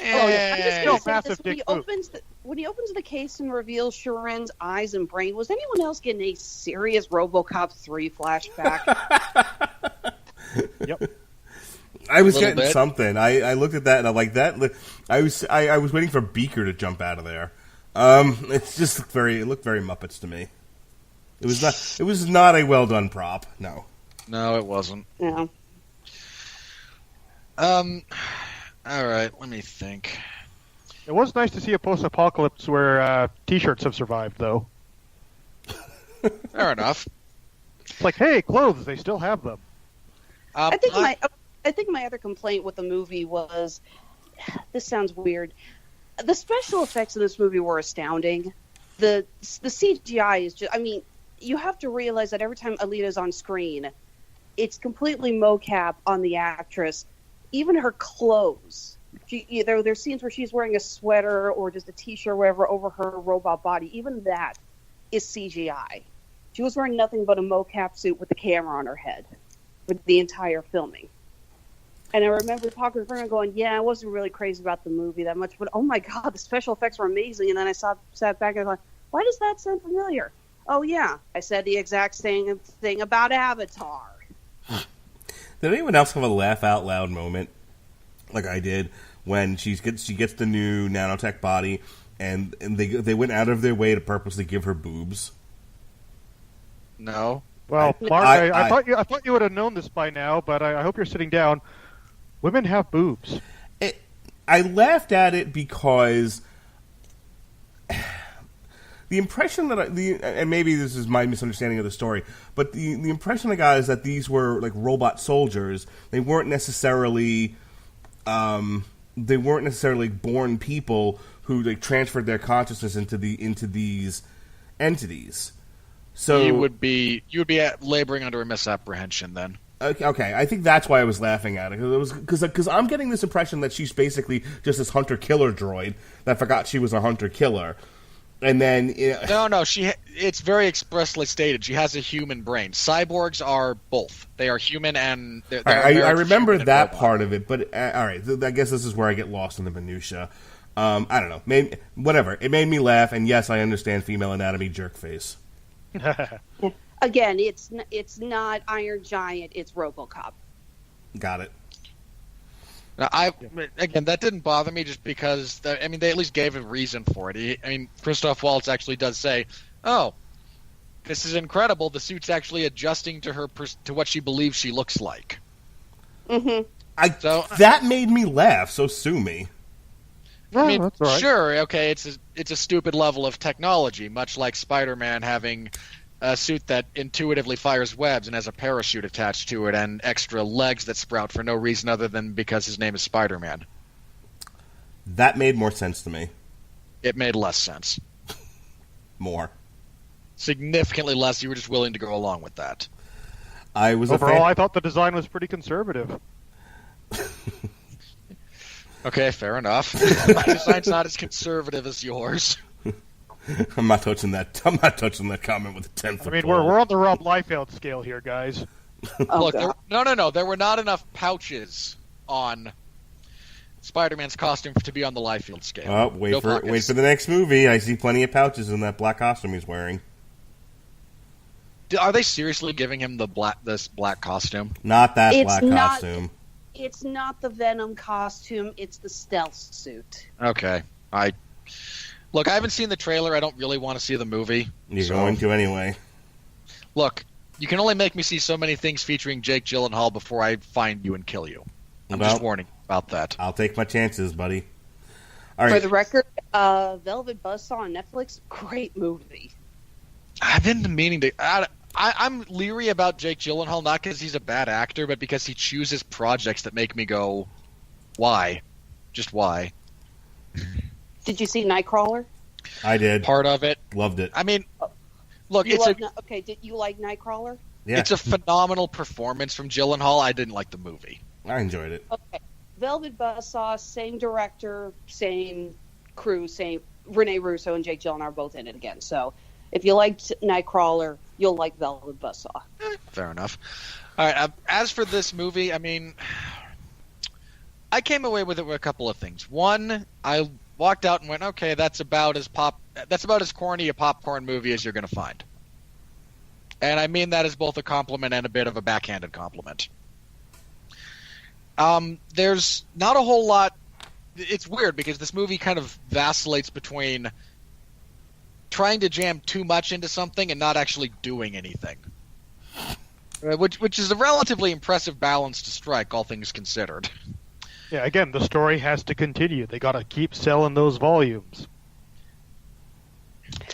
I'm just going to say this. When he opens the case and reveals Sharon's eyes and brain, was anyone else getting a serious RoboCop 3 flashback? Yep. I was getting something. I looked at that and I'm like, that. I was waiting for Beaker to jump out of there. It's just it looked very Muppets to me. It was not a well done prop. No, it wasn't. Yeah. All right. Let me think. It was nice to see a post-apocalypse where T-shirts have survived, though. Fair enough. It's like, hey, clothes, they still have them. I think my other complaint with the movie was, this sounds weird, the special effects in this movie were astounding. The CGI is just, you have to realize that every time Alita's on screen, it's completely mocap on the actress. Even her clothes. There's scenes where she's wearing a sweater or just a t-shirt or whatever over her robot body. Even that is CGI. She was wearing nothing but a mocap suit with the camera on her head for the entire filming. And I remember talking to a friend and going, yeah, I wasn't really crazy about the movie that much, but oh my God, the special effects were amazing. And then I sat back and I was like, why does that sound familiar? Oh yeah, I said the exact same thing about Avatar. Did anyone else have a laugh out loud moment like I did when she gets the new nanotech body and they went out of their way to purposely give her boobs? No. Well, Mark, I thought you would have known this by now, but I hope you're sitting down. Women have boobs. I laughed at it because the impression that and maybe this is my misunderstanding of the story, but the impression I got is that these were like robot soldiers. They weren't necessarily born people who like transferred their consciousness into these entities. So you would be laboring under a misapprehension then. Okay, I think that's why I was laughing at it. Because I'm getting this impression that she's basically just this hunter-killer droid that forgot she was a hunter-killer. And then... No, it's very expressly stated. She has a human brain. Cyborgs are both. They are human and... I remember that part of it, but all right, I guess this is where I get lost in the minutia. I don't know. Whatever. It made me laugh, and yes, I understand female anatomy jerk face. Again, it's not Iron Giant, it's RoboCop. Got it. Now, that didn't bother me just because, they at least gave a reason for it. Christoph Waltz actually does say, oh, this is incredible. The suit's actually adjusting to her to what she believes she looks like. Mm-hmm. That made me laugh, so sue me. I mean, that's all right. sure, okay, it's a stupid level of technology, much like Spider-Man having a suit that intuitively fires webs and has a parachute attached to it and extra legs that sprout for no reason other than because his name is Spider-Man. That made more sense to me. It made less sense. More. Significantly less. You were just willing to go along with that. I was Overall, a I thought the design was pretty conservative. Okay, fair enough. My design's not as conservative as yours. I'm not touching that. I'm not touching that comment with a 10-foot. I mean, we're on the Rob Liefeld scale here, guys. Oh, Look, God. no. There were not enough pouches on Spider-Man's costume to be on the Liefeld scale. Oh, wait No for pockets. the next movie. I see plenty of pouches in that black costume he's wearing. Are they seriously giving him this black costume? Not that It's black not- costume. It's not the Venom costume, it's the stealth suit. Okay. I haven't seen the trailer. I don't really want to see the movie. You're so- going to anyway. Look, you can only make me see so many things featuring Jake Gyllenhaal before I find you and kill you. I'm just warning about that. I'll take my chances, buddy. All For right. the record, Velvet Buzzsaw on Netflix, great movie. I've been meaning to. I'm leery about Jake Gyllenhaal, not because he's a bad actor, but because he chooses projects that make me go, why? Just why? Did you see Nightcrawler? I did. Part of it. Loved it. I mean, look, Did you like Nightcrawler? Yeah, it's a phenomenal performance from Gyllenhaal. I didn't like the movie. I enjoyed it. Okay. Velvet Buzzsaw, same director, same crew, same Rene Russo and Jake Gyllenhaal are both in it again. So if you liked Nightcrawler, you'll like Velvet Buzzsaw. Fair enough. All right. As for this movie, I mean, I came away with it with a couple of things. One, I walked out and went, okay, that's about as corny a popcorn movie as you're going to find. And I mean that as both a compliment and a bit of a backhanded compliment. There's not a whole lot. It's weird because this movie kind of vacillates between trying to jam too much into something and not actually doing anything. Which is a relatively impressive balance to strike, all things considered. Yeah, again, the story has to continue. They got to keep selling those volumes.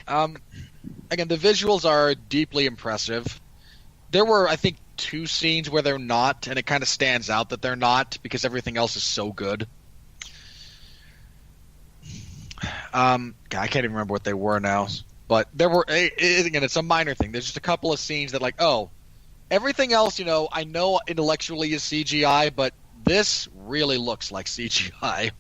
Again, the visuals are deeply impressive. There were, I think, 2 scenes where they're not, and it kind of stands out that they're not because everything else is so good. God, I can't even remember what they were now. But there were, again, it's a minor thing. There's just a couple of scenes that, like, oh, everything else, I know intellectually is CGI, but this really looks like CGI.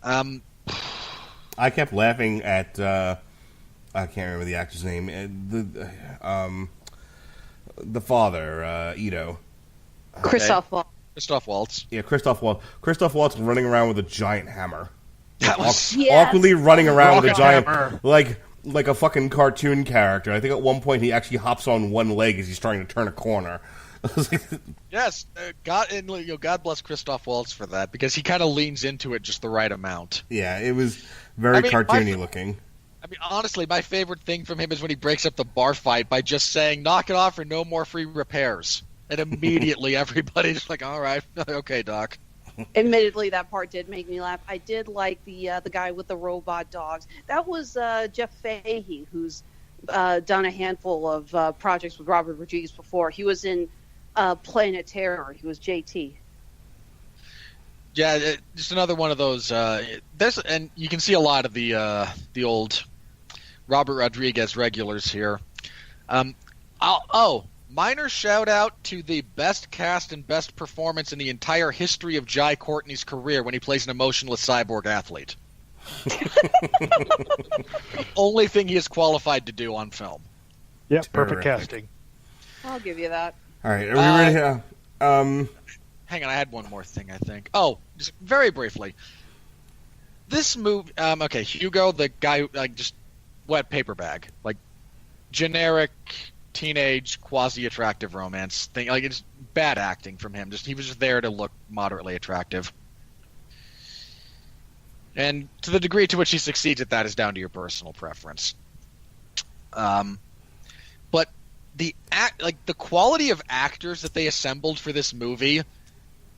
I kept laughing at I can't remember the actor's name. The father, Ito. Christoph Waltz. Christoph Waltz. Yeah, Christoph Waltz. Christoph Waltz running around with a giant hammer. That was Yes. Awkwardly running around with a Rocket giant, hammer. like a fucking cartoon character. I think at one point he actually hops on one leg as he's trying to turn a corner. yes. God bless Christoph Waltz for that because he kind of leans into it just the right amount. Yeah, it was very I mean, cartoony looking. I mean, honestly, my favorite thing from him is when he breaks up the bar fight by just saying, knock it off or no more free repairs. And immediately everybody's like, all right, okay, Doc. Admittedly, that part did make me laugh. I did like the guy with the robot dogs. That was Jeff Fahey, who's done a handful of projects with Robert Rodriguez before. He was in Planet Terror. He was JT. Yeah, just another one of those. And you can see a lot of the old Robert Rodriguez regulars here. Minor shout out to the best cast and best performance in the entire history of Jai Courtney's career when he plays an emotionless cyborg athlete. The only thing he is qualified to do on film. Yep, perfect Terrific. casting. I'll give you that. All right, are we ready? Hang on, I had one more thing, I think. Oh, just very briefly. This movie, okay, Hugo, the guy, just wet paper bag. Generic teenage quasi-attractive romance thing. It's bad acting from him. He was just there to look moderately attractive. And to the degree to which he succeeds at that is down to your personal preference. But the quality of actors that they assembled for this movie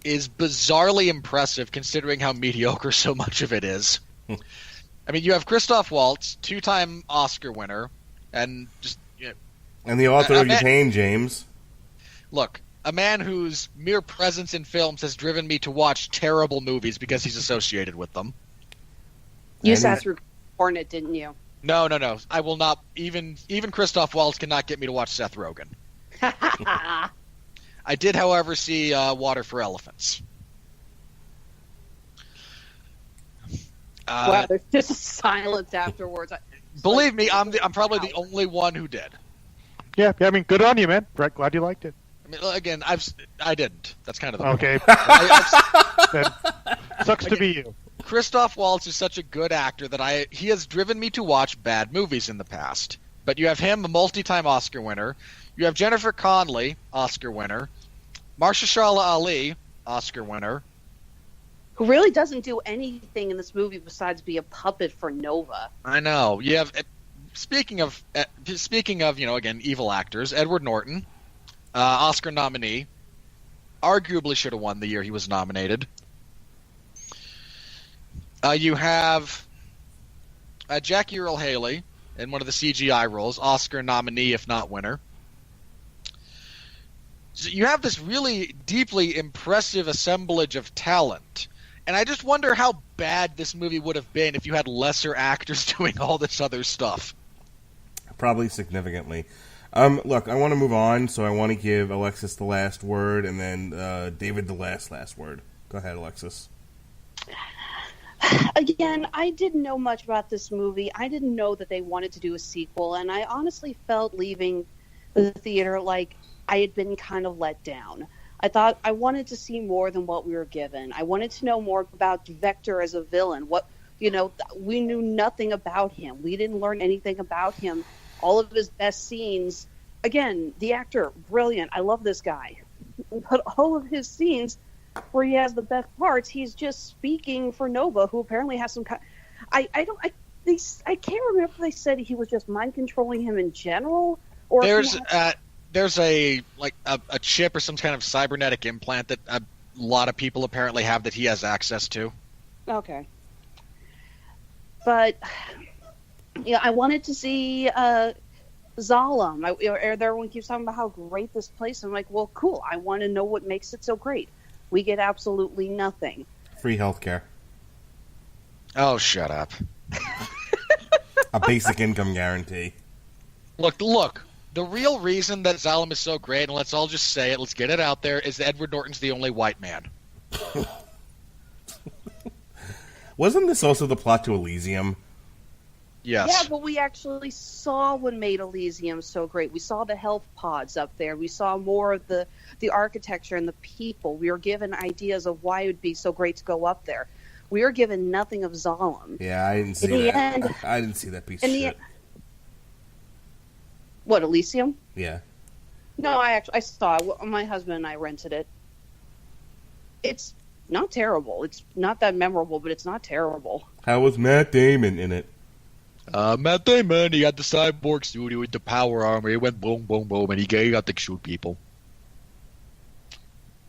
is bizarrely impressive, considering how mediocre so much of it is. I mean, you have Christoph Waltz, 2-time Oscar winner, and just and the author of Your Pain, James. Look, a man whose mere presence in films has driven me to watch terrible movies because he's associated with them. You sat through Hornet, didn't you? No. I will not. Even Christoph Waltz cannot get me to watch Seth Rogen. I did, however, see Water for Elephants. Wow, there's just a silence afterwards. Believe me, I'm probably the only one who did. Yeah, I mean, good on you, man. Right, glad you liked it. I mean, again, I didn't. That's kind of the okay. Sucks to be you. Christoph Waltz is such a good actor that he has driven me to watch bad movies in the past. But you have him, a multi-time Oscar winner. You have Jennifer Connelly, Oscar winner. Mahershala Ali, Oscar winner. Who really doesn't do anything in this movie besides be a puppet for Nova. I know. You have, speaking of again, evil actors, Edward Norton, Oscar nominee. Arguably should have won the year he was nominated. You have Jackie Earle Haley in one of the CGI roles, Oscar nominee if not winner. So you have this really deeply impressive assemblage of talent. And I just wonder how bad this movie would have been if you had lesser actors doing all this other stuff. Probably significantly. Look, I want to move on, so I want to give Alexis the last word, and then David the last word. Go ahead, Alexis. Again, I didn't know much about this movie. I didn't know that they wanted to do a sequel, and I honestly felt leaving the theater like I had been kind of let down. I thought I wanted to see more than what we were given. I wanted to know more about Vector as a villain. We knew nothing about him. We didn't learn anything about him. All of his best scenes, again, the actor, brilliant. I love this guy. But all of his scenes where he has the best parts, he's just speaking for Nova, who apparently has some kind. I can't remember if they said he was just mind controlling him in general, or there's a chip or some kind of cybernetic implant that a lot of people apparently have that he has access to. Okay, but I wanted to see Zalem. Everyone keeps talking about how great this place is. I'm like, well, cool. I want to know what makes it so great. We get absolutely nothing. Free healthcare. Oh, shut up. A basic income guarantee. Look. The real reason that Zalem is so great, and let's all just say it, let's get it out there, is that Edward Norton's the only white man. Wasn't this also the plot to Elysium? Yes. Yeah, but we actually saw what made Elysium so great. We saw the health pods up there. We saw more of the architecture and the people. We were given ideas of why it would be so great to go up there. We were given nothing of Zalem. Yeah, I didn't see that. I didn't see that piece of shit. What, Elysium? Yeah. No, I saw it. My husband and I rented it. It's not terrible. It's not that memorable, but it's not terrible. How was Matt Damon in it? Matt Damon, he had the cyborg suit with the power armor. He went boom, boom, boom, and he got to shoot people.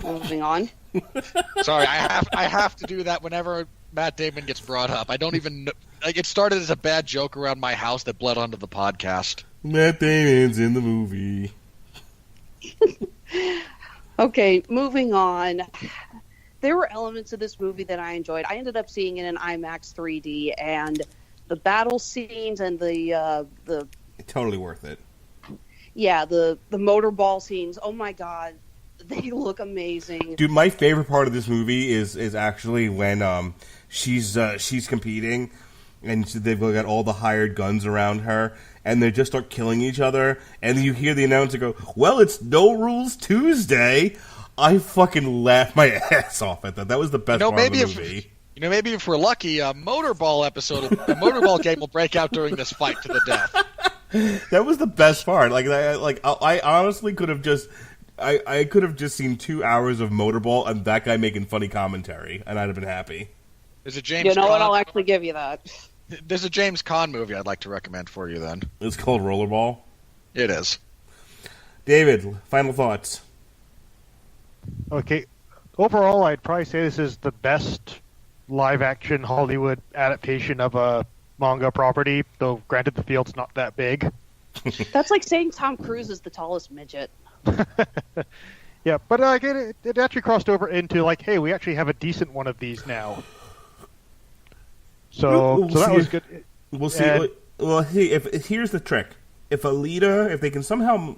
Moving on. Sorry, I have to do that whenever Matt Damon gets brought up. I don't even know. Like, it started as a bad joke around my house that bled onto the podcast. Matt Damon's in the movie. Okay, moving on. There were elements of this movie that I enjoyed. I ended up seeing it in IMAX 3D, and the battle scenes and the totally worth it. Yeah, the motorball scenes. Oh my god, they look amazing. Dude, my favorite part of this movie is actually when she's competing, and they've got all the hired guns around her, and they just start killing each other, and you hear the announcer go, "Well, it's No Rules Tuesday." I fucking laughed my ass off at that. That was the best part of the movie. Maybe if we're lucky, a motorball game will break out during this fight to the death. That was the best part. I honestly could have just, I could have just seen 2 hours of motorball and that guy making funny commentary, and I'd have been happy. There's a James. You know what? I'll actually give you that. There's a James Caan movie I'd like to recommend for you. Then it's called Rollerball. It is. David, final thoughts. Okay, overall, I'd probably say this is the best live-action Hollywood adaptation of a manga property, though granted the field's not that big. That's like saying Tom Cruise is the tallest midget. Yeah, but it actually crossed over into like, hey, we actually have a decent one of these now. So that was good. We'll see. Here's the trick. If Alita, if they can somehow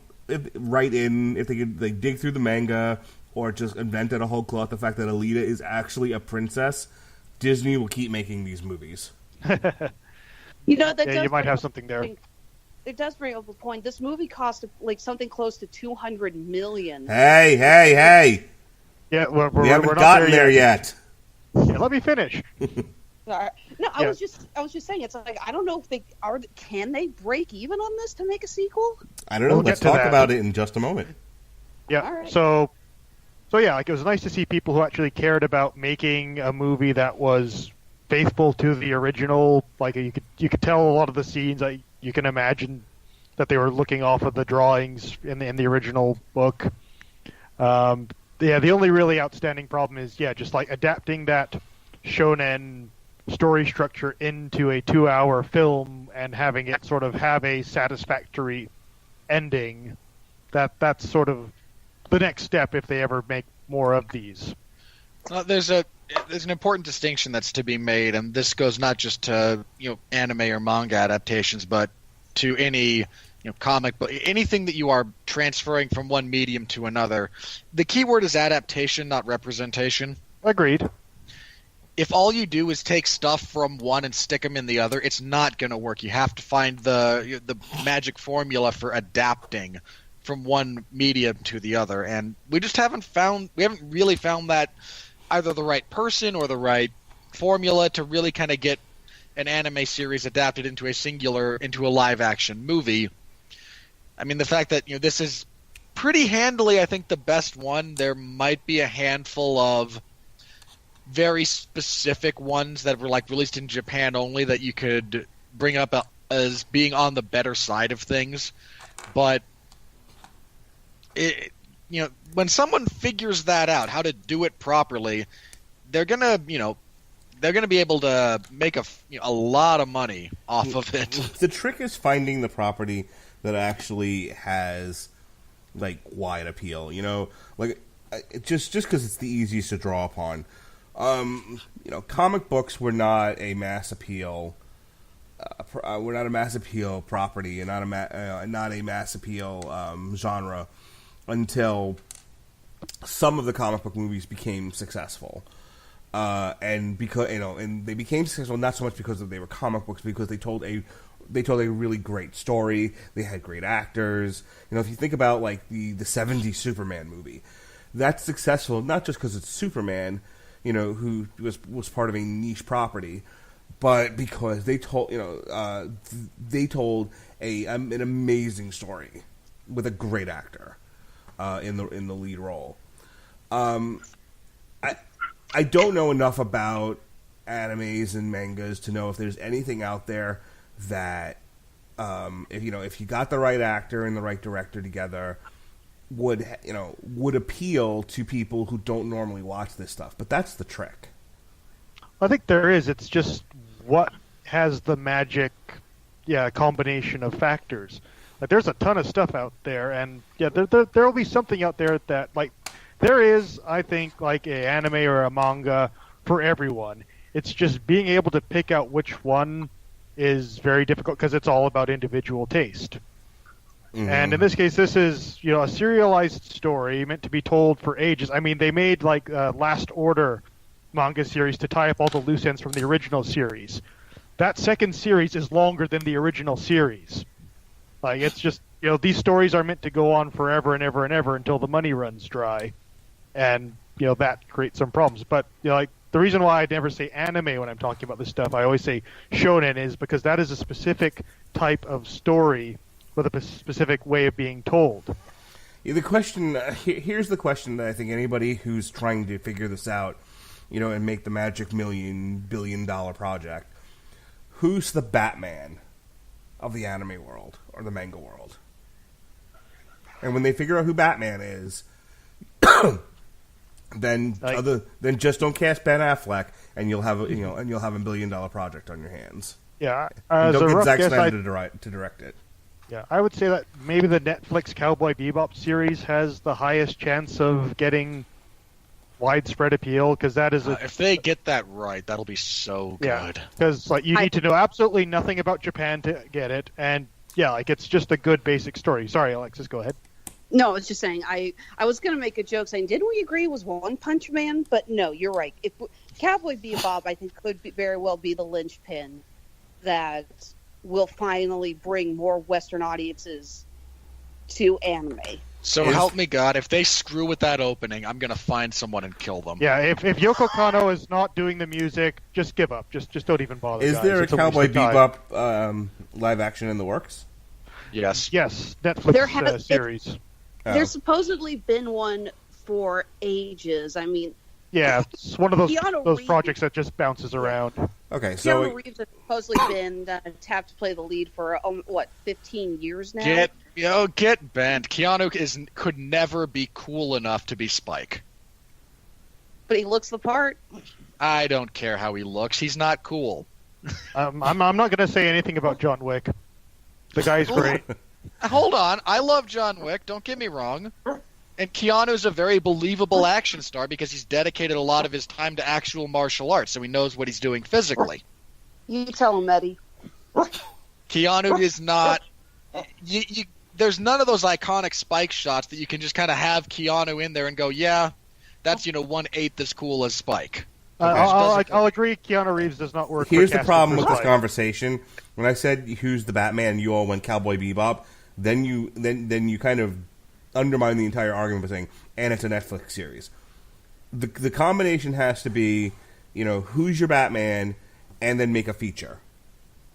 write in, if they can dig through the manga or just invent out of whole cloth the fact that Alita is actually a princess, Disney will keep making these movies. You know, that you might have something there. It does bring up a point. This movie cost like something close to $200 million. Hey! Yeah, we haven't not gotten there yet. Yeah, let me finish. No, I was just saying, it's like I don't know if can they break even on this to make a sequel? I don't know. Let's talk about it in just a moment. Yeah. All right. So yeah, like it was nice to see people who actually cared about making a movie that was faithful to the original. Like you could tell a lot of the scenes. You can imagine that they were looking off of the drawings in the original book. The only really outstanding problem is just like adapting that shonen story structure into a 2-hour film and having it sort of have a satisfactory ending. That's sort of the next step if they ever make more of these. There's an important distinction that's to be made, and this goes not just to anime or manga adaptations, but to any comic book, anything that you are transferring from one medium to another. The key word is adaptation, not representation. Agreed. If all you do is take stuff from one and stick them in the other, it's not going to work. You have to find the magic formula for adapting from one medium to the other, and we haven't really found that either the right person or the right formula to really kind of get an anime series adapted into a live action movie. I mean, the fact that this is pretty handily, I think, the best one. There might be a handful of very specific ones that were like released in Japan only that you could bring up as being on the better side of things, but when someone figures that out, how to do it properly, they're gonna be able to make a lot of money off of it. The trick is finding the property that actually has like wide appeal. Just because it's the easiest to draw upon. Comic books were not a mass appeal. We're not a mass appeal property, and not a mass appeal genre until some of the comic book movies became successful. And because and they became successful not so much because they were comic books, because they told a really great story. They had great actors. If you think about like the 70s Superman movie, that's successful not just because it's Superman, who was part of a niche property, but because they told an amazing story with a great actor in the lead role. I don't know enough about animes and mangas to know if there's anything out there that if you got the right actor and the right director together would appeal to people who don't normally watch this stuff. But that's the trick. I think there is. It's just what has the magic combination of factors. Like there's a ton of stuff out there, and there will be something out there that like there is, I think, like a anime or a manga for everyone. It's just being able to pick out which one is very difficult because it's all about individual taste. Mm-hmm. And in this case, this is a serialized story meant to be told for ages. I mean, they made like Last Order manga series to tie up all the loose ends from the original series. That second series is longer than the original series. Like it's just these stories are meant to go on forever and ever and ever until the money runs dry, and that creates some problems. But like the reason why I never say anime when I'm talking about this stuff, I always say shonen, is because that is a specific type of story with a specific way of being told. The question here's the question that I think anybody who's trying to figure this out, and make the magic $1,000,000,000 project, who's the Batman of the anime world or the manga world? And when they figure out who Batman is, then just don't cast Ben Affleck, and you'll have a $1 billion project on your hands. Yeah, And as don't a get rough Zack guess, Snyder to direct it. yeah, I would say that maybe the Netflix Cowboy Bebop series has the highest chance of getting widespread appeal, because that is if they get that right, that'll be so good. Because you need to know absolutely nothing about Japan to get it, and it's just a good basic story. Sorry, Alexis, go ahead. No, I was just saying, I was going to make a joke saying, didn't we agree it was One Punch Man? But no, you're right. If Cowboy Bebop, I think, could very well be the linchpin that will finally bring more Western audiences to anime. So help me God, if they screw with that opening, I'm going to find someone and kill them. Yeah, if Yoko Kanno is not doing the music, just give up. Just don't even bother. Is guys. there a It's waste Cowboy of time. Bebop live action in the works? Yes. Yes, Netflix series. There's supposedly been one for ages. I mean, Yeah, it's one of those Keanu Reeves- projects that just bounces around. Okay, so Keanu Reeves has supposedly been tapped to play the lead for 15 years now. Get bent. Keanu could never be cool enough to be Spike. But he looks the part. I don't care how he looks. He's not cool. I'm not going to say anything about John Wick. The guy's great. Hold on. I love John Wick. Don't get me wrong. And Keanu's a very believable action star because he's dedicated a lot of his time to actual martial arts, so he knows what he's doing physically. You tell him, Eddie. Keanu is not... there's none of those iconic Spike shots that you can just kind of have Keanu in there and go, yeah, that's 1/8 as cool as Spike. I'll agree. Keanu Reeves does not work. Here's for the problem with casting this for Spike. conversation. When I said who's the Batman, you all went Cowboy Bebop. Then you kind of undermine the entire argument by saying, and it's a Netflix series. The combination has to be, who's your Batman, and then make a feature.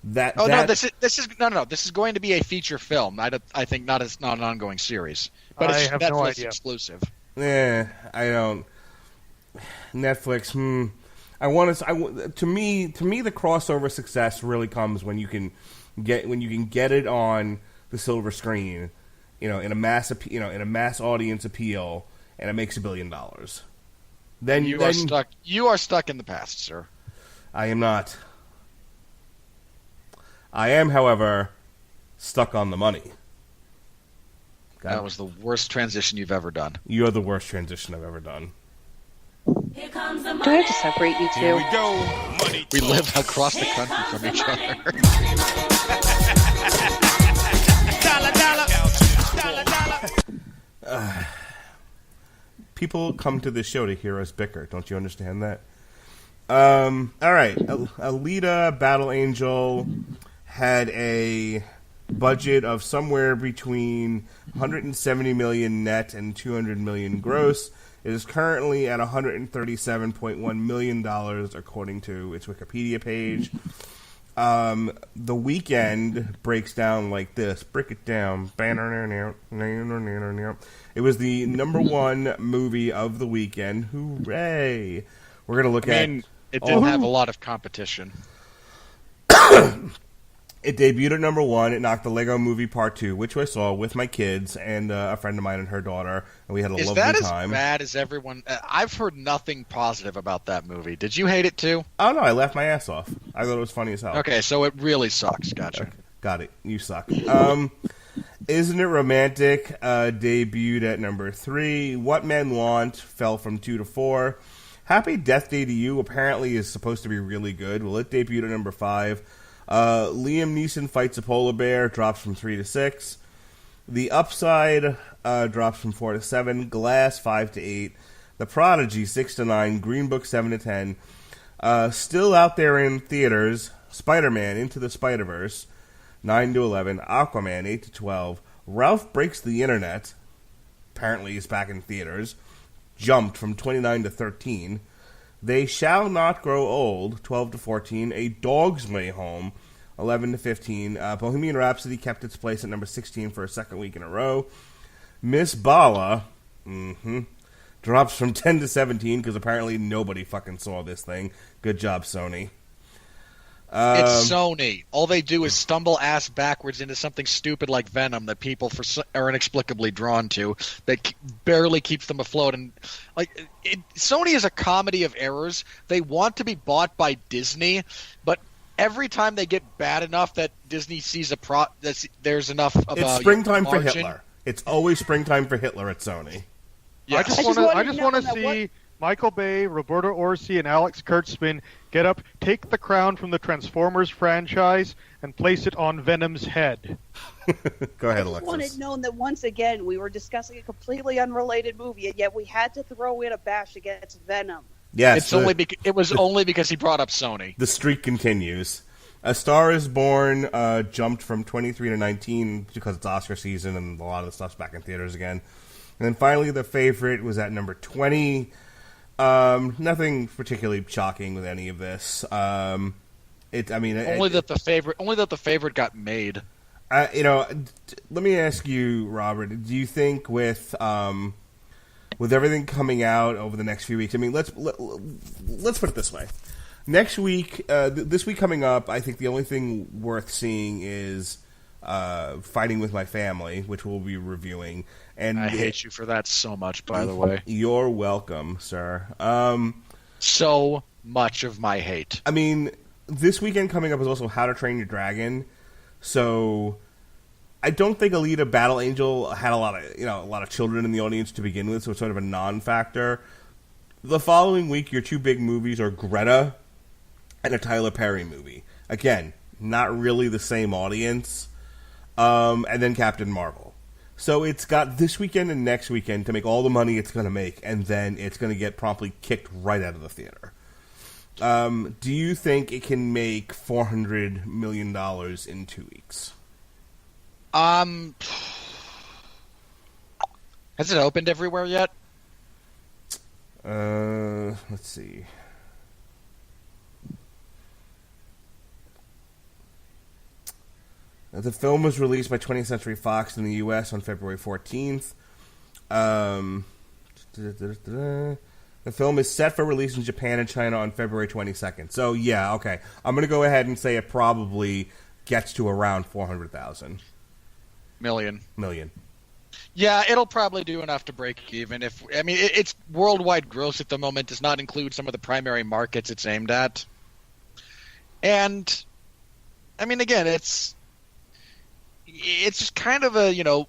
No, this is going to be a feature film. I think not an ongoing series, but it's have Netflix no idea. exclusive. I don't. Netflix. To me, the crossover success really comes when you can get it on the silver screen, in a mass audience appeal, and it makes $1 billion. Then you are stuck. You are stuck in the past, sir. I am not. I am, however, stuck on the money. That was the worst transition you've ever done. You're the worst transition I've ever done. Do I have to separate you two? Here we go. Money We live across the country from each other. People come to this show to hear us bicker. Don't you understand that? All right. Alita Battle Angel had a budget of somewhere between 170 million net and 200 million gross. It is currently at $137.1 million, according to its Wikipedia page. The Weekend breaks down like this. Break it down. It was the number one movie of the weekend. Hooray! We're going to look at... It didn't have a lot of competition. It debuted at number one. It knocked the Lego Movie Part 2, which I saw with my kids and a friend of mine and her daughter, and we had a lovely time. Is that as bad as everyone... I've heard nothing positive about that movie. Did you hate it too? Oh, no, I laughed my ass off. I thought it was funny as hell. Okay, so it really sucks. Gotcha. Okay, got it. You suck. Isn't It Romantic debuted at number 3. What Men Want fell from 2 to 4. Happy Death Day to You apparently is supposed to be really good. Well, it debuted at number 5. Liam Neeson Fights a Polar Bear drops from 3 to 6. The Upside drops from 4 to 7. Glass 5 to 8. The Prodigy 6 to 9. Green Book 7 to 10. Still out there in theaters, Spider-Man Into the Spider-Verse 9 to 11. Aquaman 8 to 12. Ralph Breaks the Internet apparently is back in theaters. Jumped from 29 to 13. They Shall Not Grow Old, 12 to 14. A Dog's Way Home, 11 to 15. Bohemian Rhapsody kept its place at number 16 for a second week in a row. Miss Bala, drops from 10 to 17 because apparently nobody fucking saw this thing. Good job, Sony. It's Sony. All they do is stumble ass backwards into something stupid like Venom that people are inexplicably drawn to, that barely keeps them afloat. And Sony is a comedy of errors. They want to be bought by Disney, but every time they get bad enough that Disney sees there's enough of it's springtime for Hitler. It's always springtime for Hitler at Sony. Yeah. I just want to see Michael Bay, Roberto Orci, and Alex Kurtzman get up, take the crown from the Transformers franchise, and place it on Venom's head. Go ahead, I Alexis. wanted known that once again we were discussing a completely unrelated movie, and yet we had to throw in a bash against Venom. Yes, it was only because he brought up Sony. The streak continues. A Star is Born jumped from 23 to 19 because it's Oscar season and a lot of the stuff's back in theaters again. And then finally, The Favorite was at number 20. Nothing particularly shocking with any of this. Only that the favorite got made. Let me ask you, Robert. Do you think with everything coming out over the next few weeks, let's put it this way. Next week, this week coming up, I think the only thing worth seeing is Fighting with My Family, which we'll be reviewing. And I hate you for that so much, by the way. You're welcome, sir. So much of my hate. This weekend coming up is also How to Train Your Dragon. So I don't think Alita Battle Angel had a lot of children in the audience to begin with, so it's sort of a non-factor. The following week, your two big movies are Greta and a Tyler Perry movie. Again, not really the same audience. And then Captain Marvel. So it's got this weekend and next weekend to make all the money it's going to make, and then it's going to get promptly kicked right out of the theater. Do you think it can make $400 million in 2 weeks? Has it opened everywhere yet? Let's see. The film was released by 20th Century Fox in the U.S. on February 14th. The film is set for release in Japan and China on February 22nd. So, yeah, okay. I'm going to go ahead and say it probably gets to around 400,000. Million. Yeah, it'll probably do enough to break even. Its worldwide gross at the moment does not include some of the primary markets it's aimed at. And, again, it's just kind of a,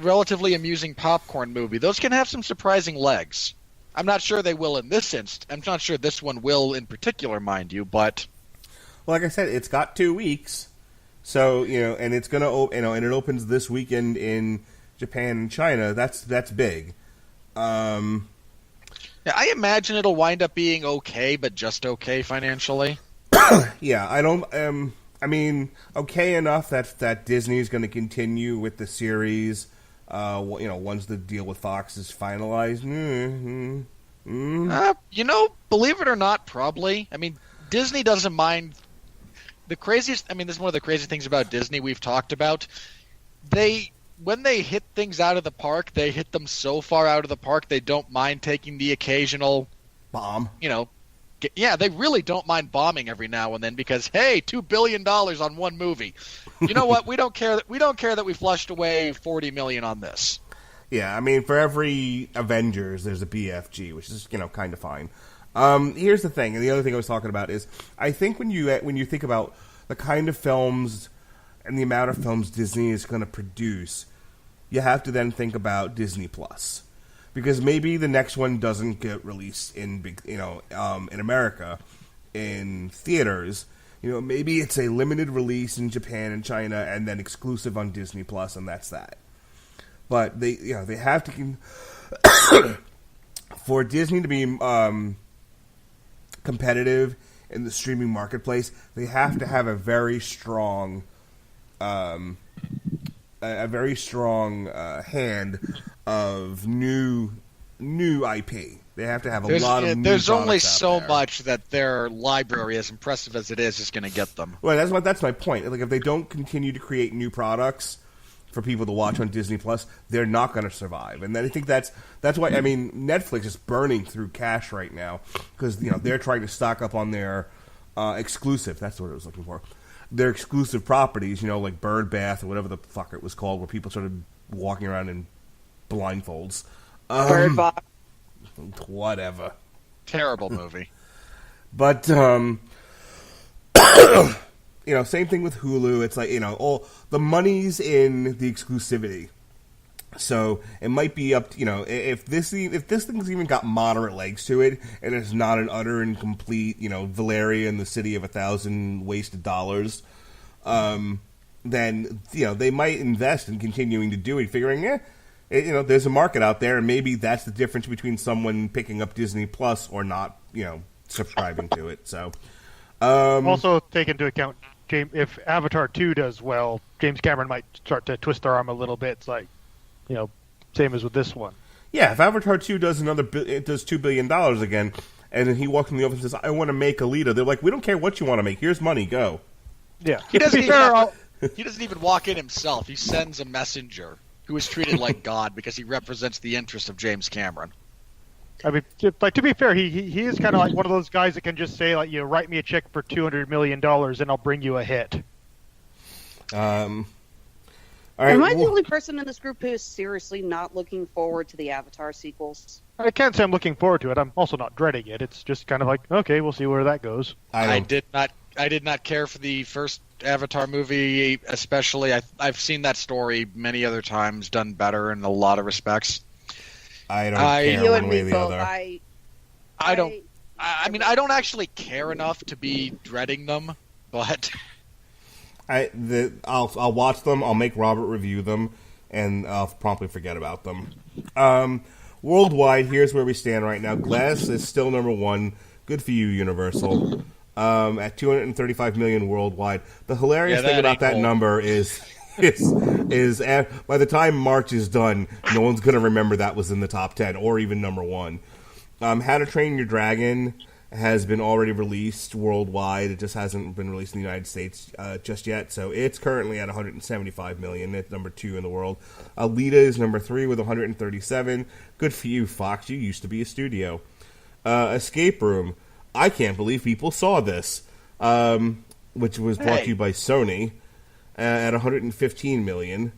relatively amusing popcorn movie. Those can have some surprising legs. I'm not sure they will in this instance. I'm not sure this one will in particular, mind you, but... Well, like I said, it's got 2 weeks. So, and it's going to, and it opens this weekend in Japan and China. That's big. Yeah, I imagine it'll wind up being okay, but just okay financially. Yeah, I don't... okay enough that Disney's going to continue with the series, once the deal with Fox is finalized. Believe it or not, probably. Disney doesn't mind. The craziest, this is one of the crazy things about Disney we've talked about. When they hit things out of the park, they hit them so far out of the park, they don't mind taking the occasional bomb. Yeah, they really don't mind bombing every now and then because, hey, $2 billion on one movie. You know what? We don't care that we flushed away $40 million on this. Yeah, for every Avengers, there's a BFG, which is kind of fine. Here's the thing, and the other thing I was talking about is, I think when you think about the kind of films and the amount of films Disney is going to produce, you have to then think about Disney Plus. Because maybe the next one doesn't get released in America in theaters. Maybe it's a limited release in Japan and China, and then exclusive on Disney Plus, and that's that. But they have to for Disney to be competitive in the streaming marketplace. They have to have a very strong hand of new IP. They have to have a lot of new There's only products out so there. much that their library, as impressive as it is going to get them. Well, that's my point. Like, if they don't continue to create new products for people to watch on Disney Plus, they're not going to survive. And I think that's why Netflix is burning through cash right now because they're trying to stock up on their exclusive. That's what I was looking for. Their exclusive properties, like Bird Bath or whatever the fuck it was called, where people started walking around in blindfolds. Bird Box. Whatever. Terrible movie. But, same thing with Hulu. It's like, all the money's in the exclusivity. So it might be up to, if this thing's even got moderate legs to it, and it's not an utter and complete, Valeria and the City of 1,000 wasted dollars, then, they might invest in continuing to do it, figuring, there's a market out there, and maybe that's the difference between someone picking up Disney Plus or not, subscribing to it. So, also take into account, James, if Avatar 2 does well, James Cameron might start to twist their arm a little bit. It's like, same as with this one. Yeah, if Avatar 2 does it does $2 billion again, and then he walks in the office and says, I want to make Alita, they're like, we don't care what you want to make, here's money, go. Yeah. He doesn't even walk in himself. He sends a messenger who is treated like God because he represents the interest of James Cameron. I mean, to be fair, he is kind of like one of those guys that can just say, like, write me a check for $200 million and I'll bring you a hit. All right, Am I the only person in this group who is seriously not looking forward to the Avatar sequels? I can't say I'm looking forward to it. I'm also not dreading it. It's just kind of like, okay, we'll see where that goes. I did not care for the first Avatar movie, especially. I've seen that story many other times, done better in a lot of respects. I don't care you one and way me or the both. other. I don't actually care enough to be dreading them, but I'll watch them. I'll make Robert review them, and I'll promptly forget about them. Worldwide, here's where we stand right now. Glass is still number one. Good for you, Universal. At 235 million worldwide. The hilarious thing about that number is by the time March is done, no one's going to remember that was in the top 10 or even number one. How to Train Your Dragon has been already released worldwide. It just hasn't been released in the United States just yet. So it's currently at 175 million. It's number 2 in the world. Alita is number 3 with 137. Good for you, Fox. You used to be a studio. Escape Room. I can't believe people saw this, which was brought to you by Sony at 115 million.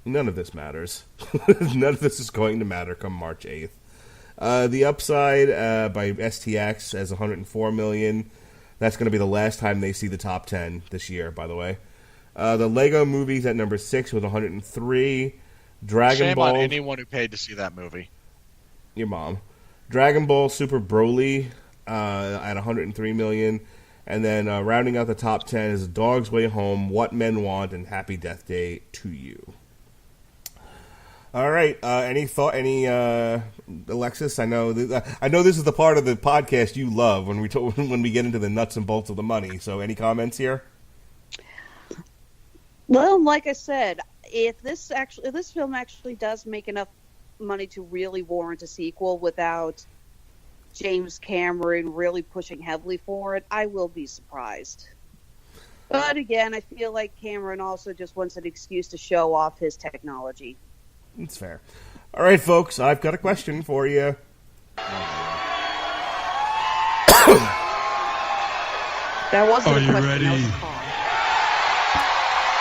None of this matters. None of this is going to matter come March 8th. The Upside by STX has 104 million. That's going to be the last time they see the top 10 this year, by the way. The Lego Movie's at number 6 with 103. Dragon Ball. Shame on anyone who paid to see that movie. Your mom. Dragon Ball Super Broly at 103 million. And then rounding out the top 10 is Dog's Way Home, What Men Want, and Happy Death Day to You. All right. Any Alexis? I know this is the part of the podcast you love when we get into the nuts and bolts of the money. So, any comments here? Well, like I said, if this film actually does make enough money to really warrant a sequel without James Cameron really pushing heavily for it, I will be surprised. But again, I feel like Cameron also just wants an excuse to show off his technology. It's fair. All right, folks, I've got a question for you. That wasn't Are a you question, ready? that was a call.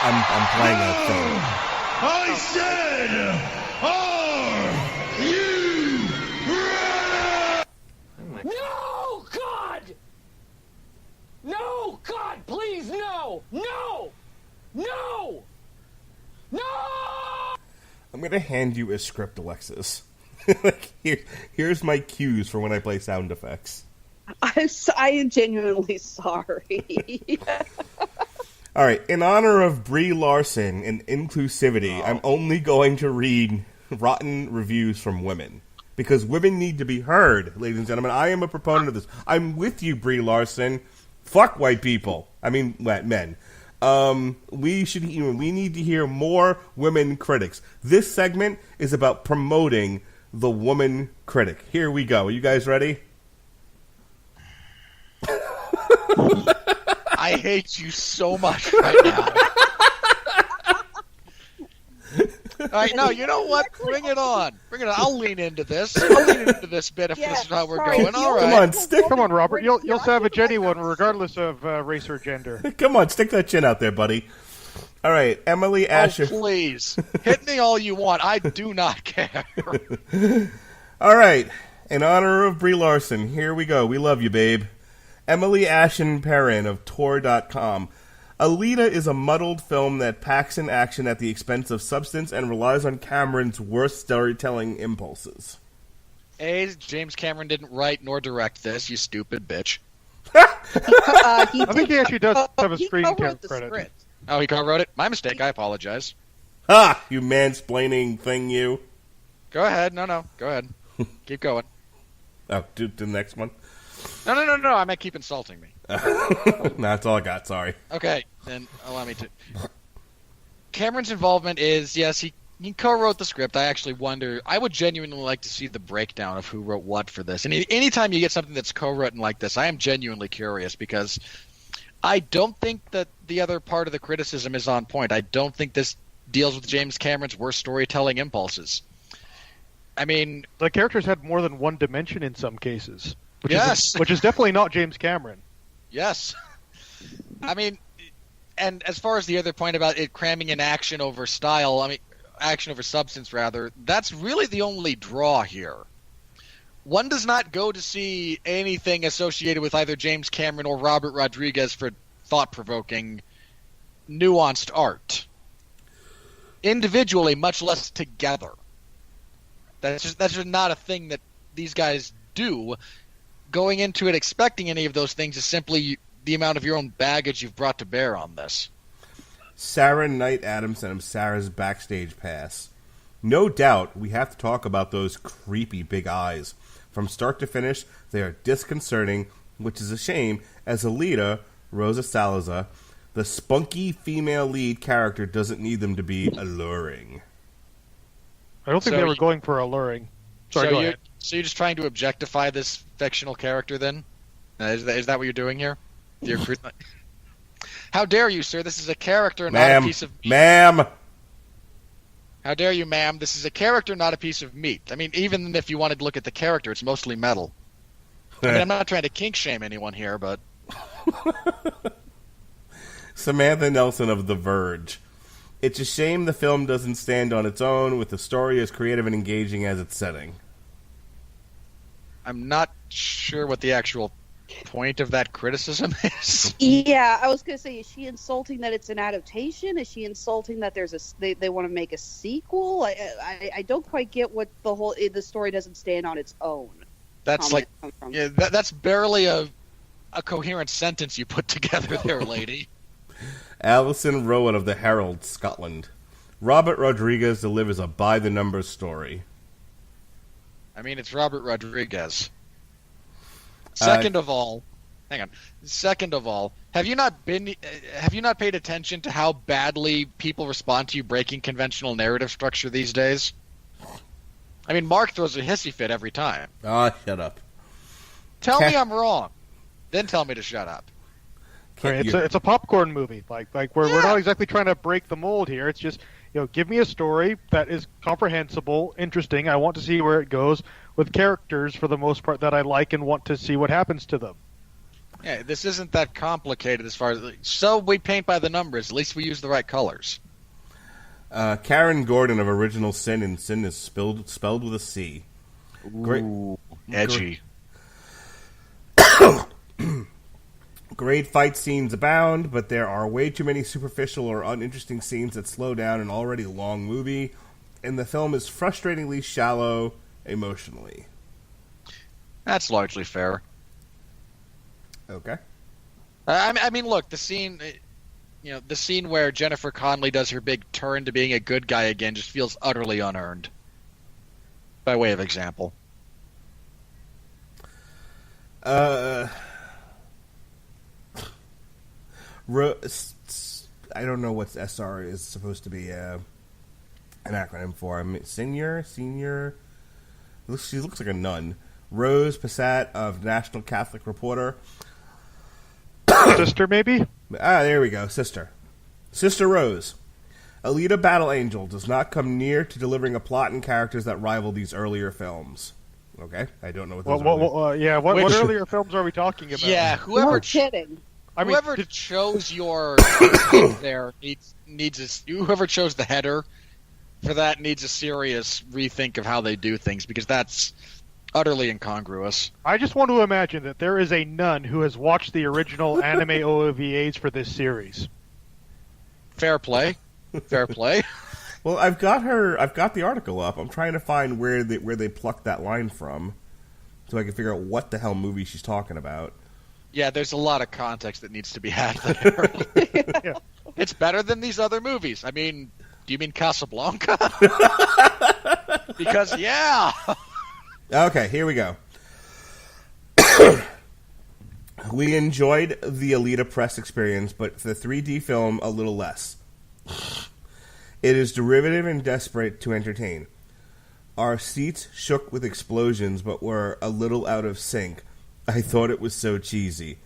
I'm playing a thing. I said, are you ready? No, God! No, God, please, no! No! No! No! I'm going to hand you a script, Alexis. Here's my cues for when I play sound effects. I am genuinely sorry. All right. In honor of Brie Larson and inclusivity, I'm only going to read rotten reviews from women. Because women need to be heard, ladies and gentlemen. I am a proponent of this. I'm with you, Brie Larson. Fuck white people. I mean, men. We need to hear more women critics. This segment is about promoting the woman critic. Here we go. Are you guys ready? I hate you so much right now. right, no, you know what? Bring it on. Bring it on. I'll lean into this. I'll lean into this bit if this is how we're sorry. going. All right. Come on, Robert. You'll savage anyone, regardless of race or gender. Come on, stick that chin out there, buddy. All right, Emily Asher. Oh, please. Hit me all you want. I do not care. All right, in honor of Brie Larson, here we go. We love you, babe. Emily Ashen Perrin of Tor.com. Alita is a muddled film that packs in action at the expense of substance and relies on Cameron's worst storytelling impulses. James Cameron didn't write nor direct this, you stupid bitch. I think he actually does have a screen co-wrote the credit. script. Oh, he co-wrote it? My mistake. I apologize. Ha! You mansplaining thing, you. Go ahead. No. Go ahead. Keep going. Oh, do the next one. No. I meant keep insulting me. No, that's all I got. Sorry. Okay, then allow me to. Cameron's involvement is, yes, he co-wrote the script. I actually wonder. I would genuinely like to see the breakdown of who wrote what for this. And anytime you get something that's co-written like this, I am genuinely curious because I don't think that the other part of the criticism is on point. I don't think this deals with James Cameron's worst storytelling impulses. I mean, The characters had more than one dimension in some cases, yes. which is definitely not James Cameron. Yes. I mean, and as far as the other point about it cramming in action over style, I mean, action over substance, rather, that's really the only draw here. One does not go to see anything associated with either James Cameron or Robert Rodriguez for thought-provoking, nuanced art. Individually, much less together. That's just not a thing that these guys do. Going into it expecting any of those things is simply the amount of your own baggage you've brought to bear on this. Sarah Knight Adams sent him Sarah's backstage pass. No doubt we have to talk about those creepy big eyes. From start to finish, they are disconcerting, which is a shame, as Alita, Rosa Salazar, the spunky female lead character, doesn't need them to be alluring. I don't think they were going for alluring. Sorry, go ahead. So you're just trying to objectify this fictional character, then? Is that what you're doing here? How dare you, sir? This is a character, not a piece of meat. Ma'am! How dare you, ma'am? This is a character, not a piece of meat. I mean, even if you wanted to look at the character, it's mostly metal. I mean, I'm not trying to kink shame anyone here, but... Samantha Nelson of The Verge. It's a shame the film doesn't stand on its own with the story as creative and engaging as its setting. I'm not sure what the actual point of that criticism is. Yeah, I was going to say, is she insulting that it's an adaptation? Is she insulting that they want to make a sequel? I don't quite get what the story doesn't stand on its own. That's like, yeah, that's barely a coherent sentence you put together there, lady. Alison Rowan of the Herald, Scotland. Robert Rodriguez delivers a by-the-numbers story. I mean, it's Robert Rodriguez. Second of all, have you not paid attention to how badly people respond to you breaking conventional narrative structure these days? I mean, Mark throws a hissy fit every time. Shut up. Tell me I'm wrong, then tell me to shut up. It's a popcorn movie. Like we're not exactly trying to break the mold here. It's just, give me a story that is comprehensible, interesting. I want to see where it goes with characters for the most part that I like and want to see what happens to them. Yeah, this isn't that complicated as far as... So we paint by the numbers. At least we use the right colors. Karen Gordon of Original Sin, and Sin is spelled with a C. Ooh, edgy. Great fight scenes abound, but there are way too many superficial or uninteresting scenes that slow down an already long movie, and the film is frustratingly shallow emotionally. That's largely fair. Okay. I mean, look, the scene where Jennifer Connelly does her big turn to being a good guy again just feels utterly unearned. By way of example. I don't know what SR is supposed to be an acronym for. Senior? She looks like a nun. Rose Passat of National Catholic Reporter. Sister, maybe? There we go. Sister Rose. Alita Battle Angel does not come near to delivering a plot and characters that rival these earlier films. Okay, I don't know what those are. What earlier films are we talking about? Yeah, We're kidding. Whoever chose your there needs whoever chose the header for that needs a serious rethink of how they do things, because that's utterly incongruous. I just want to imagine that there is a nun who has watched the original anime OVAs for this series. Fair play. Fair play. Well, I've got the article up. I'm trying to find where they plucked that line from, so I can figure out what the hell movie she's talking about. Yeah, there's a lot of context that needs to be had there. Yeah. It's better than these other movies. I mean, do you mean Casablanca? Because, yeah. Okay, here we go. We enjoyed the Alita press experience, but the 3D film a little less. It is derivative and desperate to entertain. Our seats shook with explosions, but were a little out of sync. I thought it was so cheesy.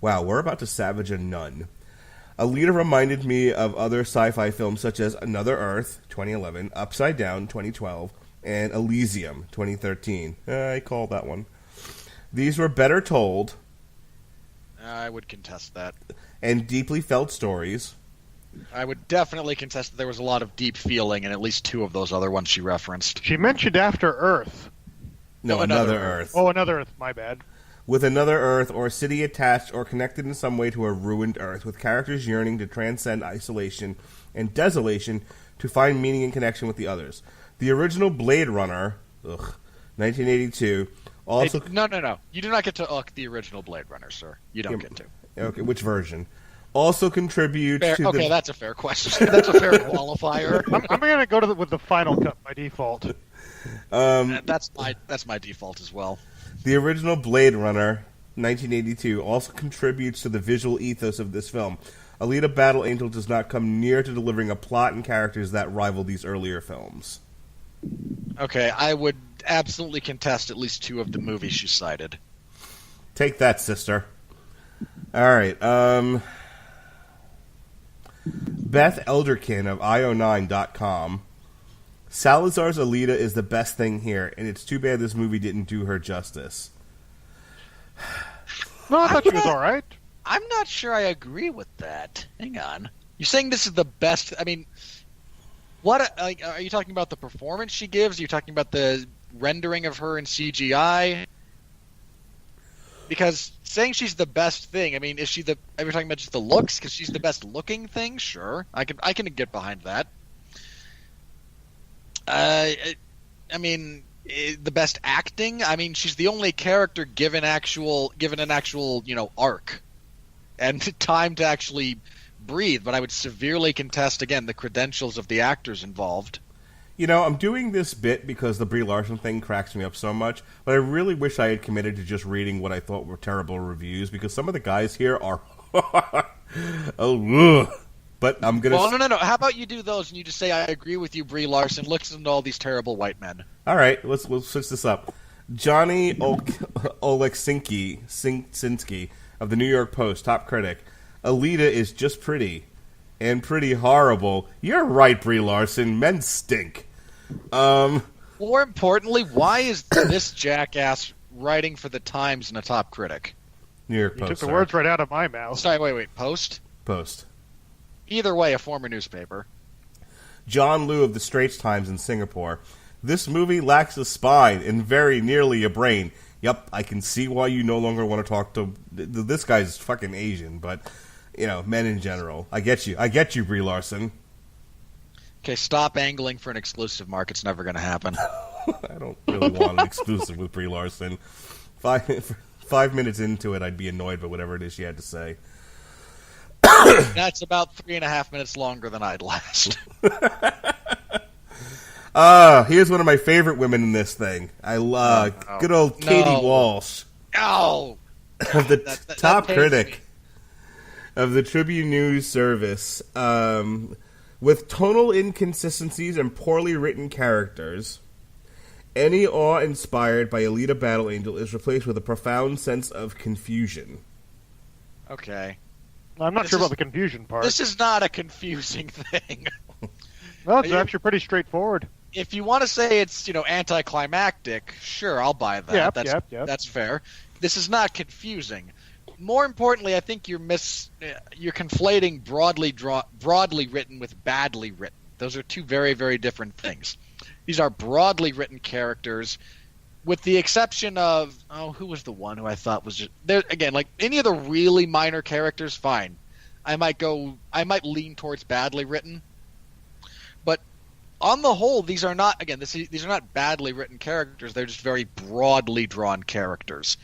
Wow, we're about to savage a nun. Alita reminded me of other sci-fi films such as Another Earth, 2011, Upside Down, 2012, and Elysium, 2013. I called that one. These were better told. I would contest that. And deeply felt stories. I would definitely contest that there was a lot of deep feeling in at least two of those other ones she referenced. She mentioned After Earth. No, Another Earth. Oh, Another Earth, my bad. With another Earth or city attached or connected in some way to a ruined Earth, with characters yearning to transcend isolation and desolation to find meaning and connection with the others. The original Blade Runner, 1982, also... No. You do not get to the original Blade Runner, sir. You don't get to. Okay, which version? Also contributes fair, to okay, the... that's a fair question. That's a fair qualifier. I'm going to go with the final cut by default. That's my default as well. The original Blade Runner, 1982, also contributes to the visual ethos of this film. Alita Battle Angel does not come near to delivering a plot and characters that rival these earlier films. Okay, I would absolutely contest at least two of the movies she cited. Take that, sister. All right. Beth Elderkin of io9.com. Salazar's Alita is the best thing here, and it's too bad this movie didn't do her justice. No, I thought she was all right. I'm not sure I agree with that. Hang on. You're saying this is the best... I mean, what? Like, are you talking about the performance she gives? Are you talking about the rendering of her in CGI? Because saying she's the best thing, I mean, are you talking about just the looks? Because she's the best looking thing? Sure. I can get behind that. I mean, the best acting. I mean, she's the only character given an actual, arc and time to actually breathe. But I would severely contest again the credentials of the actors involved. You know, I'm doing this bit because the Brie Larson thing cracks me up so much, but I really wish I had committed to just reading what I thought were terrible reviews, because some of the guys here are But I'm gonna. Well, no. How about you do those and you just say, "I agree with you, Brie Larson. Listen to all these terrible white men." All right, we'll switch this up. Johnny Oleksinski of the New York Post, top critic. Alita is just pretty and pretty horrible. You're right, Brie Larson. Men stink. More importantly, why is this jackass writing for the Times and a top critic? New York You Post. took the words right out of my mouth. Sorry, wait. Post? Post. Either way, a former newspaper. John Liu of the Straits Times in Singapore. This movie lacks a spine and very nearly a brain. Yep, I can see why you no longer want to talk to... This guy's fucking Asian, but, men in general. I get you, Brie Larson. Okay, stop angling for an exclusive, Mark. It's never going to happen. I don't really want an exclusive with Brie Larson. 5 minutes into it, I'd be annoyed by whatever it is she had to say. That's about 3.5 minutes longer than I'd last. Here's one of my favorite women in this thing. I love good old Katie Walsh. Oh! Of the That top pains critic me. of the Tribune News Service. With tonal inconsistencies and poorly written characters, any awe inspired by Alita Battle Angel is replaced with a profound sense of confusion. Okay. I'm not sure about the confusion part. This is not a confusing thing. Well, it's actually pretty straightforward. If you want to say it's, anticlimactic, sure, I'll buy that. Yep. That's fair. This is not confusing. More importantly, I think you're conflating broadly written with badly written. Those are two very, very different things. These are broadly written characters, with the exception of who was the one who I thought was just there again? Like any of the really minor characters, fine. I might lean towards badly written, but on the whole, these are not these are not badly written characters. They're just very broadly drawn characters.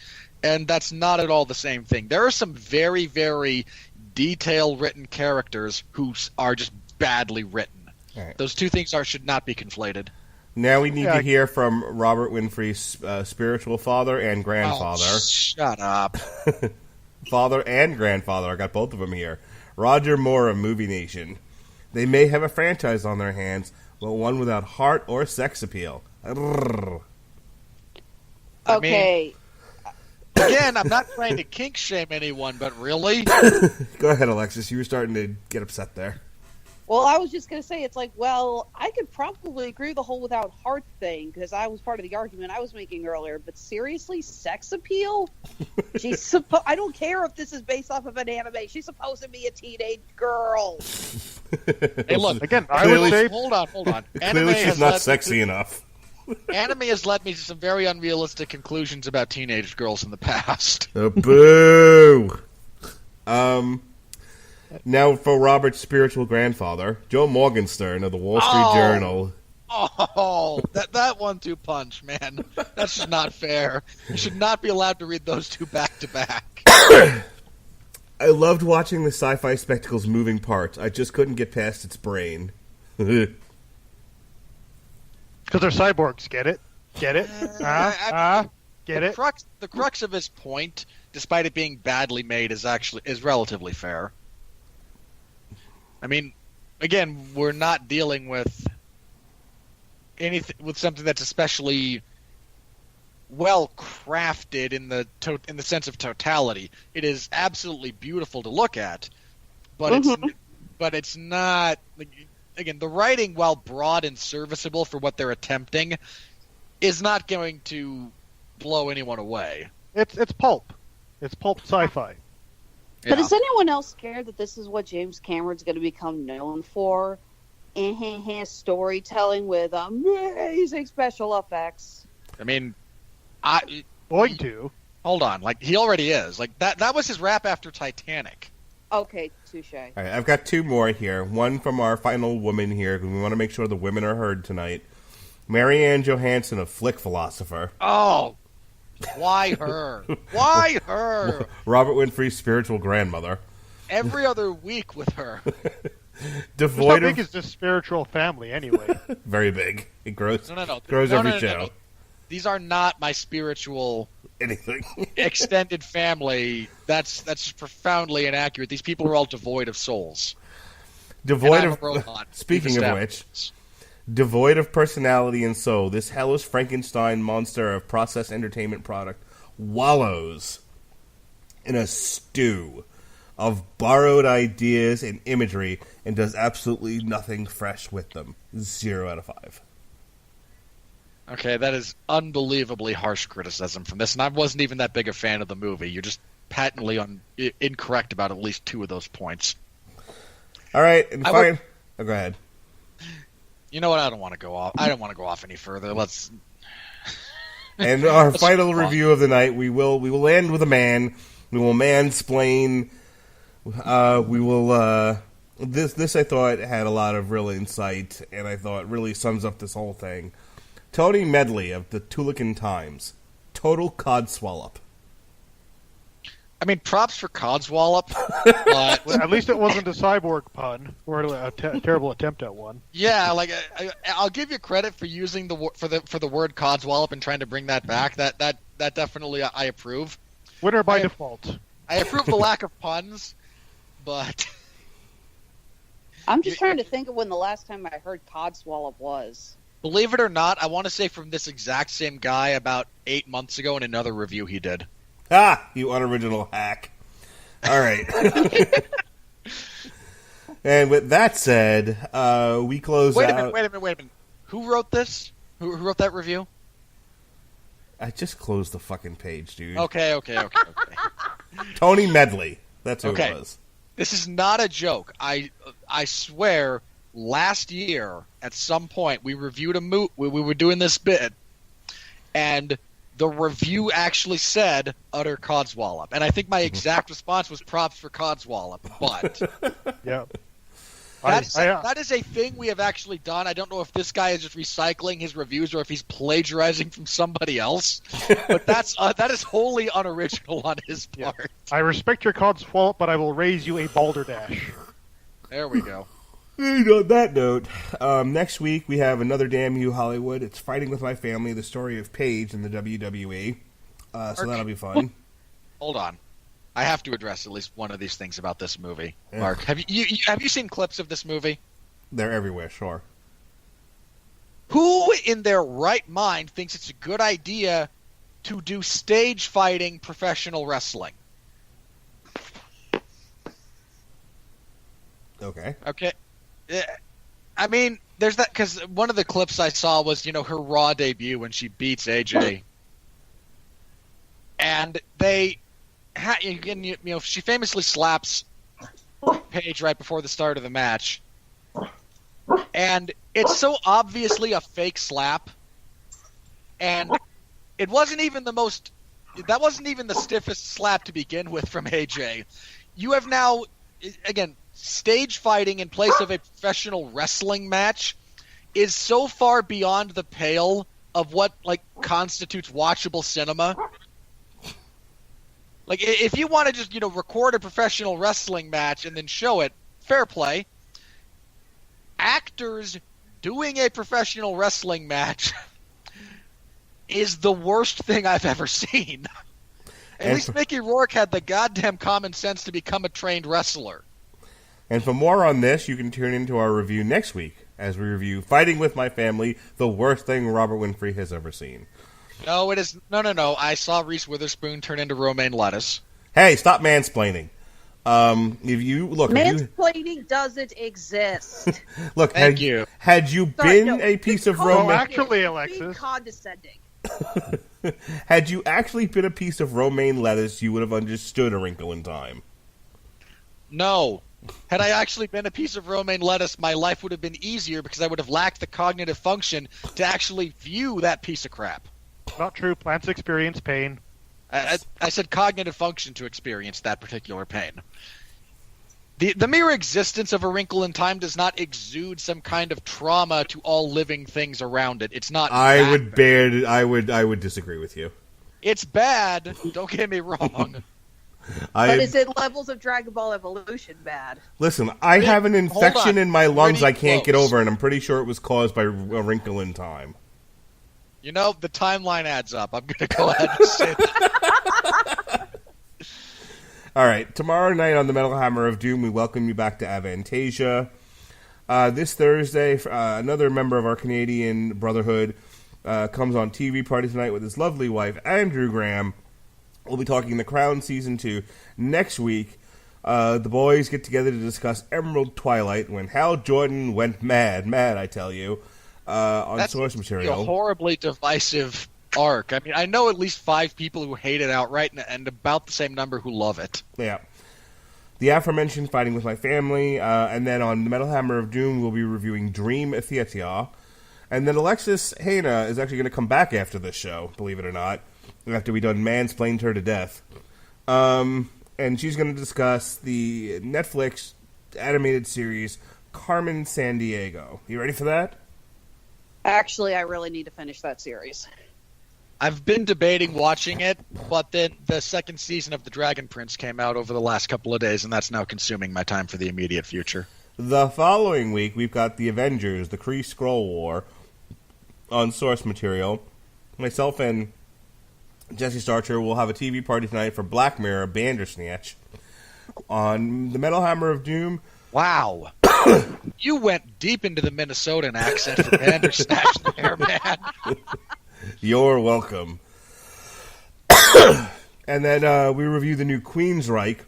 And that's not at all the same thing. There are some very, very detail-written characters who are just badly written. Right. Those two things should not be conflated. Now we need to hear from Robert Winfree's spiritual father and grandfather. Oh, shut up. Father and grandfather. I got both of them here. Roger Moore of Movie Nation. They may have a franchise on their hands, but one without heart or sex appeal. Okay. Again, I'm not trying to kink shame anyone, but really? Go ahead, Alexis. You were starting to get upset there. Well, I was just going to say, it's like, well, I could probably agree with the whole without heart thing, because I was part of the argument I was making earlier, but seriously, sex appeal? I don't care if this is based off of an anime. She's supposed to be a teenage girl. Hey, look. Again, I would say... Hold on. Clearly she's not sexy enough. Anime has led me to some very unrealistic conclusions about teenage girls in the past. Oh, boo! Now for Robert's spiritual grandfather, Joe Morgenstern of the Wall Street Journal. Oh, that 1-2 punch, man. That's just not fair. You should not be allowed to read those two back to back. I loved watching the sci-fi spectacle's moving parts. I just couldn't get past its brain. Because they're cyborgs, get it? Get it? Get it? The crux of his point, despite it being badly made, is relatively fair. I mean, again, we're not dealing with something that's especially well crafted in the sense of totality. It is absolutely beautiful to look at, but it's not. Again, the writing, while broad and serviceable for what they're attempting, is not going to blow anyone away. It's pulp. It's pulp sci-fi. But is anyone else scared that this is what James Cameron's going to become known for? Storytelling with amazing special effects. I mean, Going to. Hold on. Like, he already is. Like, that was his rap after Titanic. Okay, touche. All right, I've got two more here. One from our final woman here, because we want to make sure the women are heard tonight. Marianne Johansson of Flick Philosopher. Oh, why her? Why her? Robert Winfree's spiritual grandmother. Every other week with her. Devoid How of... big is this spiritual family, anyway? Very big. It grows. No. Grows every show. No. These are not my spiritual Anything. extended family. That's profoundly inaccurate. These people are all devoid of souls. Devoid And I'm of. a robot. Speaking of which, devoid of personality and soul, this hellish Frankenstein monster of process entertainment product wallows in a stew of borrowed ideas and imagery and does absolutely nothing fresh with them. 0 out of 5. Okay, that is unbelievably harsh criticism from this, and I wasn't even that big a fan of the movie. You're just patently incorrect about at least 2 of those points. All right, and fine. Oh, go ahead. You know what? I don't want to go off. I don't want to go off any further. Let's. And our final review of the night, we will end with a man. We will mansplain. We will. This I thought had a lot of real insight, and I thought really sums up this whole thing. Tony Medley of the Tulican Times. Total codswallop. I mean, props for codswallop, but Well, at least it wasn't a cyborg pun or a terrible attempt at one. yeah, like I'll give you credit for using the word codswallop and trying to bring that back. That definitely I approve. Winner by default. I approve the lack of puns, but I'm just trying to think of when the last time I heard codswallop was. believe it or not, I want to say from this exact same guy about 8 months ago in another review he did. Ah, you unoriginal hack. All right. And with that said, we close Wait a out... minute. Who wrote this? Who wrote that review? I just closed the fucking page, dude. Okay. Tony Medley. That's who Okay. it was. This is not a joke. I swear, last year at some point we reviewed a movie. We were doing this bit, and the review actually said utter codswallop, and I think my exact response was props for codswallop. But Yeah. that is a thing we have actually done. I don't know if this guy is just recycling his reviews or if he's plagiarizing from somebody else. But that is wholly unoriginal on his part. I respect your cod's fault, but I will raise you a balderdash. There we go. And on that note, next week we have another Damn You Hollywood. It's Fighting With My Family, the story of Paige in the WWE. So that'll be fun. Hold on. I have to address at least one of these things about this movie. Yeah. Mark, have you seen clips of this movie? They're everywhere, sure. Who in their right mind thinks it's a good idea to do stage fighting professional wrestling? Okay. Okay. I mean, there's that, because one of the clips I saw was, her Raw debut when she beats AJ. And she famously slaps Paige right before the start of the match. And it's so obviously a fake slap. And it wasn't even that wasn't even the stiffest slap to begin with from AJ. You have now, again, stage fighting in place of a professional wrestling match is so far beyond the pale of what constitutes watchable cinema. If you want to just record a professional wrestling match and then show it, fair play. Actors doing a professional wrestling match is the worst thing I've ever seen. At least Mickey Rourke had the goddamn common sense to become a trained wrestler. And for more on this, you can tune into our review next week as we review Fighting With My Family, the worst thing Robert Winfree has ever seen. No, it is... No. I saw Reese Witherspoon turn into romaine lettuce. Hey, stop mansplaining. If you look, Mansplaining doesn't exist. look, Thank you. Had you been a piece of Well, romaine, actually, Being Alexis, condescending. had you actually been a piece of romaine lettuce, you would have understood A Wrinkle in Time. No. Had I actually been a piece of romaine lettuce, my life would have been easier because I would have lacked the cognitive function to actually view that piece of crap. not true. Plants experience pain. I said cognitive function to experience that particular pain. The mere existence of A Wrinkle in Time does not exude some kind of trauma to all living things around it. It's not. I would disagree with you. It's bad. Don't get me wrong. But is it levels of Dragon Ball Evolution bad? Listen, I have an infection in my lungs Pretty I can't get close. over, and I'm pretty sure it was caused by A Wrinkle in Time. The timeline adds up. I'm going to go ahead and say that. All right, tomorrow night on the Metal Hammer of Doom, we welcome you back to Avantasia. This Thursday, another member of our Canadian Brotherhood comes on TV Party Tonight with his lovely wife, Andrew Graham. We'll be talking The Crown Season 2 next week. The boys get together to discuss Emerald Twilight when Hal Jordan went mad, I tell you, on That's source material. a horribly divisive arc. I mean, I know at least 5 people who hate it outright and about the same number who love it. Yeah. The aforementioned Fighting With My Family, and then on the Metal Hammer of Doom, we'll be reviewing Dream Theater. And then Alexis Hejna is actually going to come back after this show, believe it or not, after we done mansplained her to death. And she's going to discuss the Netflix animated series Carmen Sandiego. You ready for that? Actually, I really need to finish that series. I've been debating watching it, but then the second season of The Dragon Prince came out over the last couple of days, and that's now consuming my time for the immediate future. The following week, we've got The Avengers, the Kree Skrull War on source material. Myself and Jesse Starcher will have a TV party tonight for Black Mirror Bandersnatch. On the Metal Hammer of Doom... Wow. You went deep into the Minnesotan accent for Bandersnatch there, man. You're welcome. And then we review the new Queensryche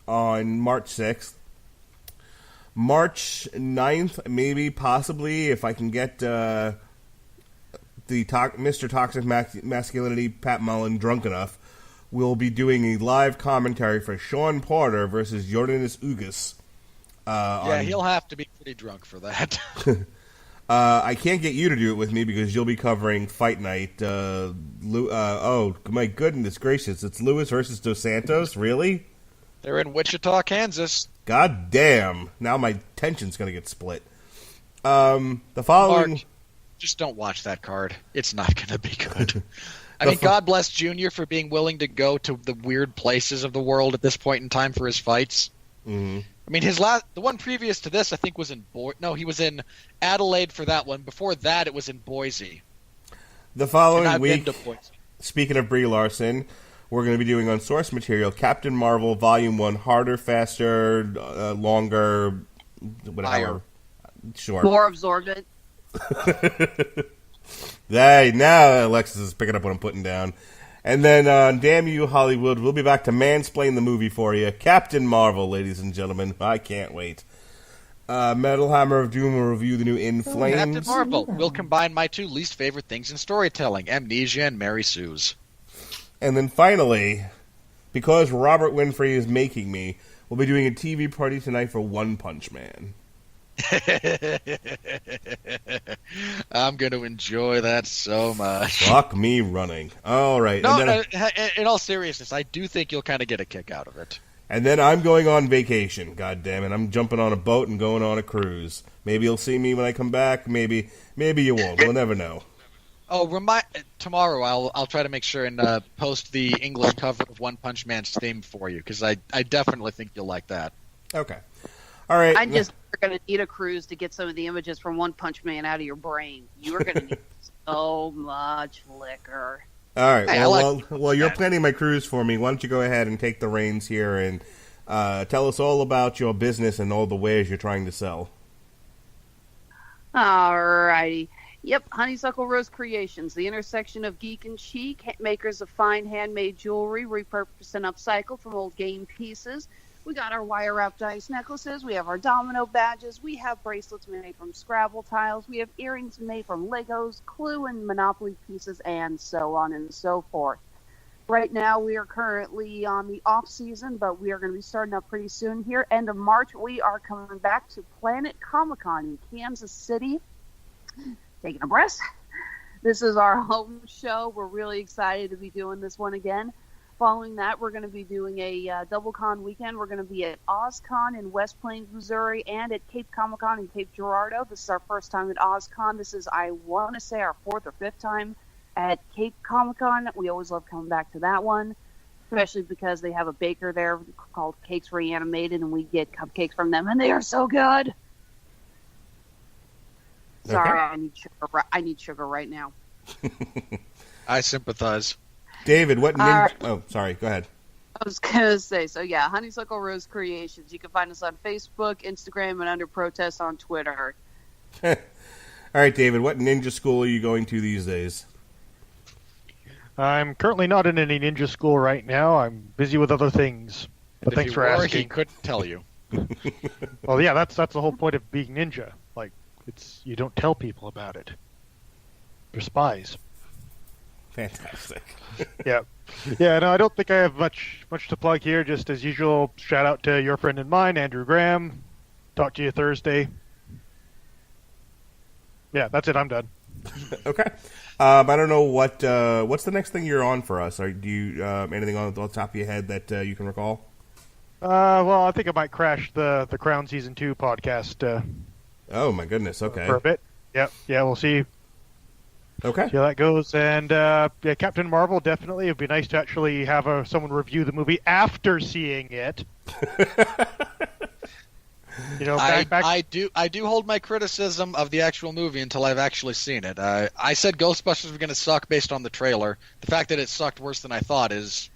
on March 6th. March 9th, maybe, possibly, if I can get the Mr. Toxic Masculinity, Pat Mullen, drunk enough, we'll be doing a live commentary for Sean Porter versus Jordanis Ugas. He'll have to be pretty drunk for that. I can't get you to do it with me because you'll be covering Fight Night. Oh, my goodness gracious. It's Lewis versus Dos Santos? Really? They're in Wichita, Kansas. God damn. Now my tension's going to get split. The following... Mark, just don't watch that card. It's not going to be good. I mean, God bless Junior for being willing to go to the weird places of the world at this point in time for his fights. Mm-hmm. I mean, the one previous to this, I think, was in he was in Adelaide for that one. Before that, it was in Boise. The following and I've week, been to Boise. Speaking of Brie Larson, we're going to be doing on source material Captain Marvel Volume 1, harder, faster, longer, whatever. Higher. Sure. More absorbent. Hey, now Alexis is picking up what I'm putting down. And then on Damn You Hollywood, we'll be back to mansplain the movie for you. Captain Marvel, ladies and gentlemen. I can't wait. Metal Hammer of Doom will review the new In Flames. Captain Marvel will combine my two least favorite things in storytelling, Amnesia and Mary Sue's. And then finally, because Robert Winfree is making me, we'll be doing a TV party tonight for One Punch Man. I'm going to enjoy that so much. Fuck me running. All right. No, and then, in all seriousness, I do think you'll kind of get a kick out of it. And then I'm going on vacation. God damn it. I'm jumping on a boat and going on a cruise. Maybe you'll see me when I come back. Maybe you won't. We'll never know. Oh, tomorrow I'll try to make sure and post the English cover of One Punch Man's theme for you, because I definitely think you'll like that. Okay. All right. I just are going to need a cruise to get some of the images from One Punch Man out of your brain. You are going to need so much liquor. All right. Hey, Well, you're planning my cruise for me. Why don't you go ahead and take the reins here and tell us all about your business and all the wares you're trying to sell. All righty. Yep, Honeysuckle Rose Creations, the intersection of geek and chic, makers of fine handmade jewelry, repurposed and upcycled from old game pieces. We got our wire-wrapped dice necklaces. We have our domino badges. We have bracelets made from Scrabble tiles. We have earrings made from Legos, Clue, and Monopoly pieces, and so on and so forth. Right now, we are currently on the off-season, but we are going to be starting up pretty soon here. End of March, we are coming back to Planet Comic-Con in Kansas City. Taking a breath. This is our home show. We're really excited to be doing this one again. Following that, we're going to be doing a double con weekend. We're going to be at OzCon in West Plains, Missouri, and at Cape Comic Con in Cape Girardeau. This is our first time at OzCon. This is, I want to say, our fourth or fifth time at Cape Comic Con. We always love coming back to that one, especially because they have a baker there called Cakes Reanimated, and we get cupcakes from them, and they are so good. Sorry, I need sugar right now. I sympathize. David, what ninja... Oh, sorry. Go ahead. I was going to say, so yeah, Honeysuckle Rose Creations. You can find us on Facebook, Instagram, and Under Protest on Twitter. All right, David, what ninja school are you going to these days? I'm currently not in any ninja school right now. I'm busy with other things. But thanks for asking. He couldn't tell you. Well, yeah, that's the whole point of being ninja. Like, you don't tell people about it. They're spies. Fantastic. Yeah. Yeah, no, I don't think I have much to plug here. Just as usual, shout out to your friend and mine, Andrew Graham. Talk to you Thursday. Yeah, that's it. I'm done. Okay. I don't know what's the next thing you're on for us? Do you anything on the top of your head that you can recall? Well, I think I might crash the Crown Season 2 podcast. Oh my goodness. Okay. For a bit. Yep. Yeah, we'll see. Okay. See how that goes. And yeah, Captain Marvel, definitely. It'd be nice to actually have someone review the movie after seeing it. You know, I do hold my criticism of the actual movie until I've actually seen it. I said Ghostbusters was going to suck based on the trailer. The fact that it sucked worse than I thought is,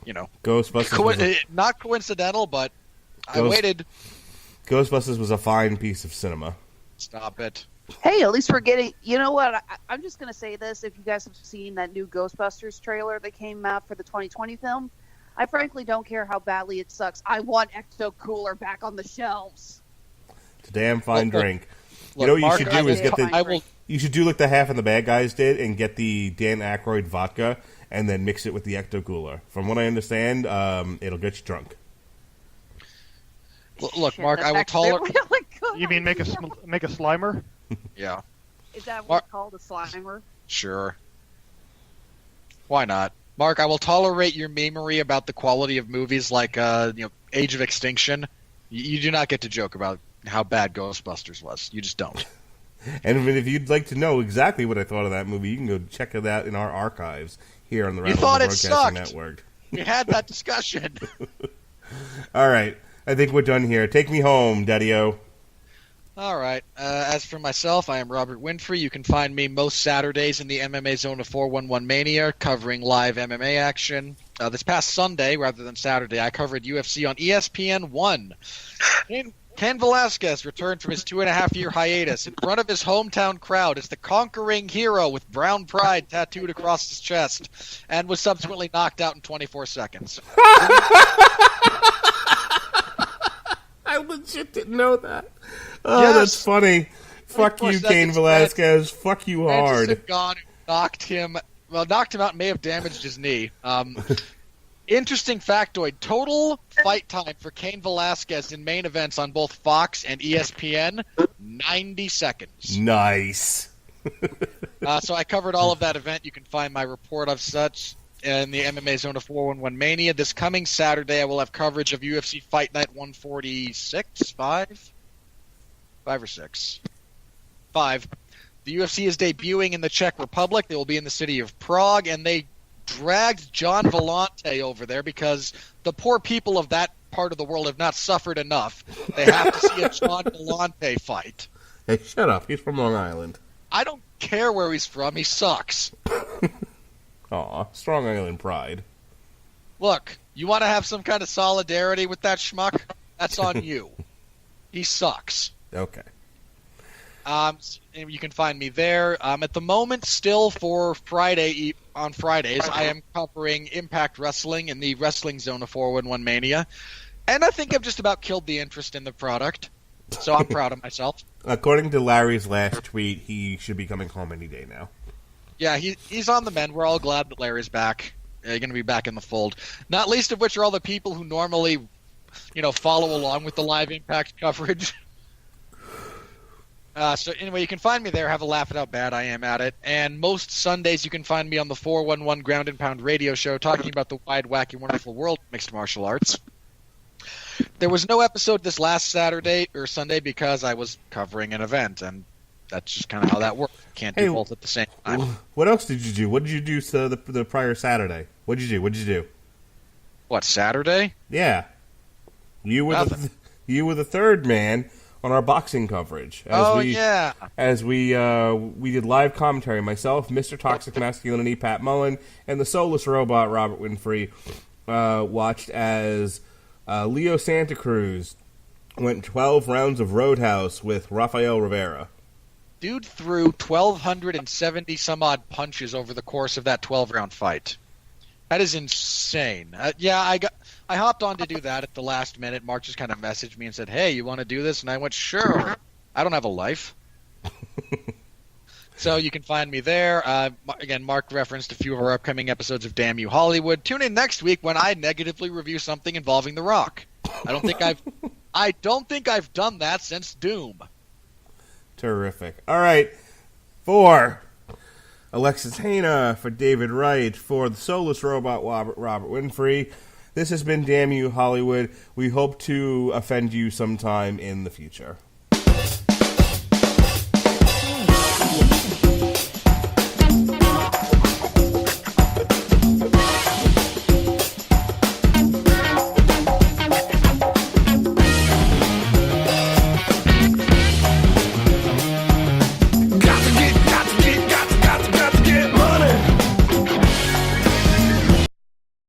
Ghostbusters not coincidental, but I waited. Ghostbusters was a fine piece of cinema. Stop it. Hey, at least we're getting... You know what? I'm just going to say this. If you guys have seen that new Ghostbusters trailer that came out for the 2020 film, I frankly don't care how badly it sucks. I want Ecto Cooler back on the shelves. It's a damn fine drink. Look, You know what Mark, you should do is get I the. will- You should do like the Half and the Bad Guys did and get the Dan Aykroyd vodka and then mix it with the Ecto Cooler. From what I understand, it'll get you drunk. Look, Shit, Mark, that's I will actually a tolerate. really good You mean make a idea. make a Slimer? Yeah, Is that Mark- what's called a Slimer? sure. Why not, Mark? I will tolerate your memery about the quality of movies like Age of Extinction. You do not get to joke about how bad Ghostbusters was. You just don't. And if you'd like to know exactly what I thought of that movie, you can go check it out in our archives here on the You Rattle thought it Broadcasting sucked. Network. We had that discussion. All right. I think we're done here. Take me home, Daddy-O. All right. As for myself, I am Robert Winfree. You can find me most Saturdays in the MMA Zone of 411 Mania, covering live MMA action. This past Sunday, rather than Saturday, I covered UFC on ESPN 1. Ken Velasquez returned from his 2.5-year hiatus in front of his hometown crowd as the conquering hero with brown pride tattooed across his chest, and was subsequently knocked out in 24 seconds. I legit didn't know that. Oh, Yes. that's funny. Fuck 24 you, Cain seconds, Velasquez. Fuck you hard. Francis Ngannou knocked him out, may have damaged his knee. Interesting factoid, total fight time for Cain Velasquez in main events on both Fox and ESPN, 90 seconds. Nice. So I covered all of that event. You can find my report of such in the MMA Zone of 411 Mania. This coming Saturday, I will have coverage of UFC Fight Night 146, 5 or 6? 5. The UFC is debuting in the Czech Republic. They will be in the city of Prague, and they dragged John Vellante over there because the poor people of that part of the world have not suffered enough. They have to see a John Vellante fight. Hey, shut up. He's from Long Island. I don't care where he's from. He sucks. Aw, Strong Island pride. Look, you want to have some kind of solidarity with that schmuck? That's on you. He sucks. Okay. And you can find me there. At the moment, still for Fridays, I am covering Impact Wrestling in the Wrestling Zone of 411 Mania. And I think I've just about killed the interest in the product. So I'm proud of myself. According to Larry's last tweet, he should be coming home any day now. Yeah, he's on the mend. We're all glad that Larry's back. Going to be back in the fold. Not least of which are all the people who normally, follow along with the live Impact coverage. So anyway, you can find me there. Have a laugh at how bad I am at it. And most Sundays, you can find me on the 411 Ground and Pound radio show talking about the wide, wacky, wonderful world of mixed martial arts. There was no episode this last Saturday or Sunday because I was covering an event, and that's just kind of how that works. Can't do Hey, both at the same time. What else did you do? What did you do the prior Saturday? What did you do? What, Saturday? Yeah. You were Nothing. you were the third man on our boxing coverage. Yeah. As we did live commentary, myself, Mr. Toxic Masculinity, Pat Mullen, and the soulless robot, Robert Winfree, watched as Leo Santa Cruz went 12 rounds of Roadhouse with Rafael Rivera. Dude threw 1,270 some odd punches over the course of that 12-round fight. That is insane. I hopped on to do that at the last minute. Mark just kind of messaged me and said, "Hey, you want to do this?" And I went, "Sure." I don't have a life. So you can find me there. Again, Mark referenced a few of our upcoming episodes of Damn You Hollywood. Tune in next week when I negatively review something involving The Rock. I don't think I've done that since Doom. Terrific. All right. For Alexis Hejna, for David Wright, for the soulless robot Robert Winfree, this has been Damn You Hollywood. We hope to offend you sometime in the future.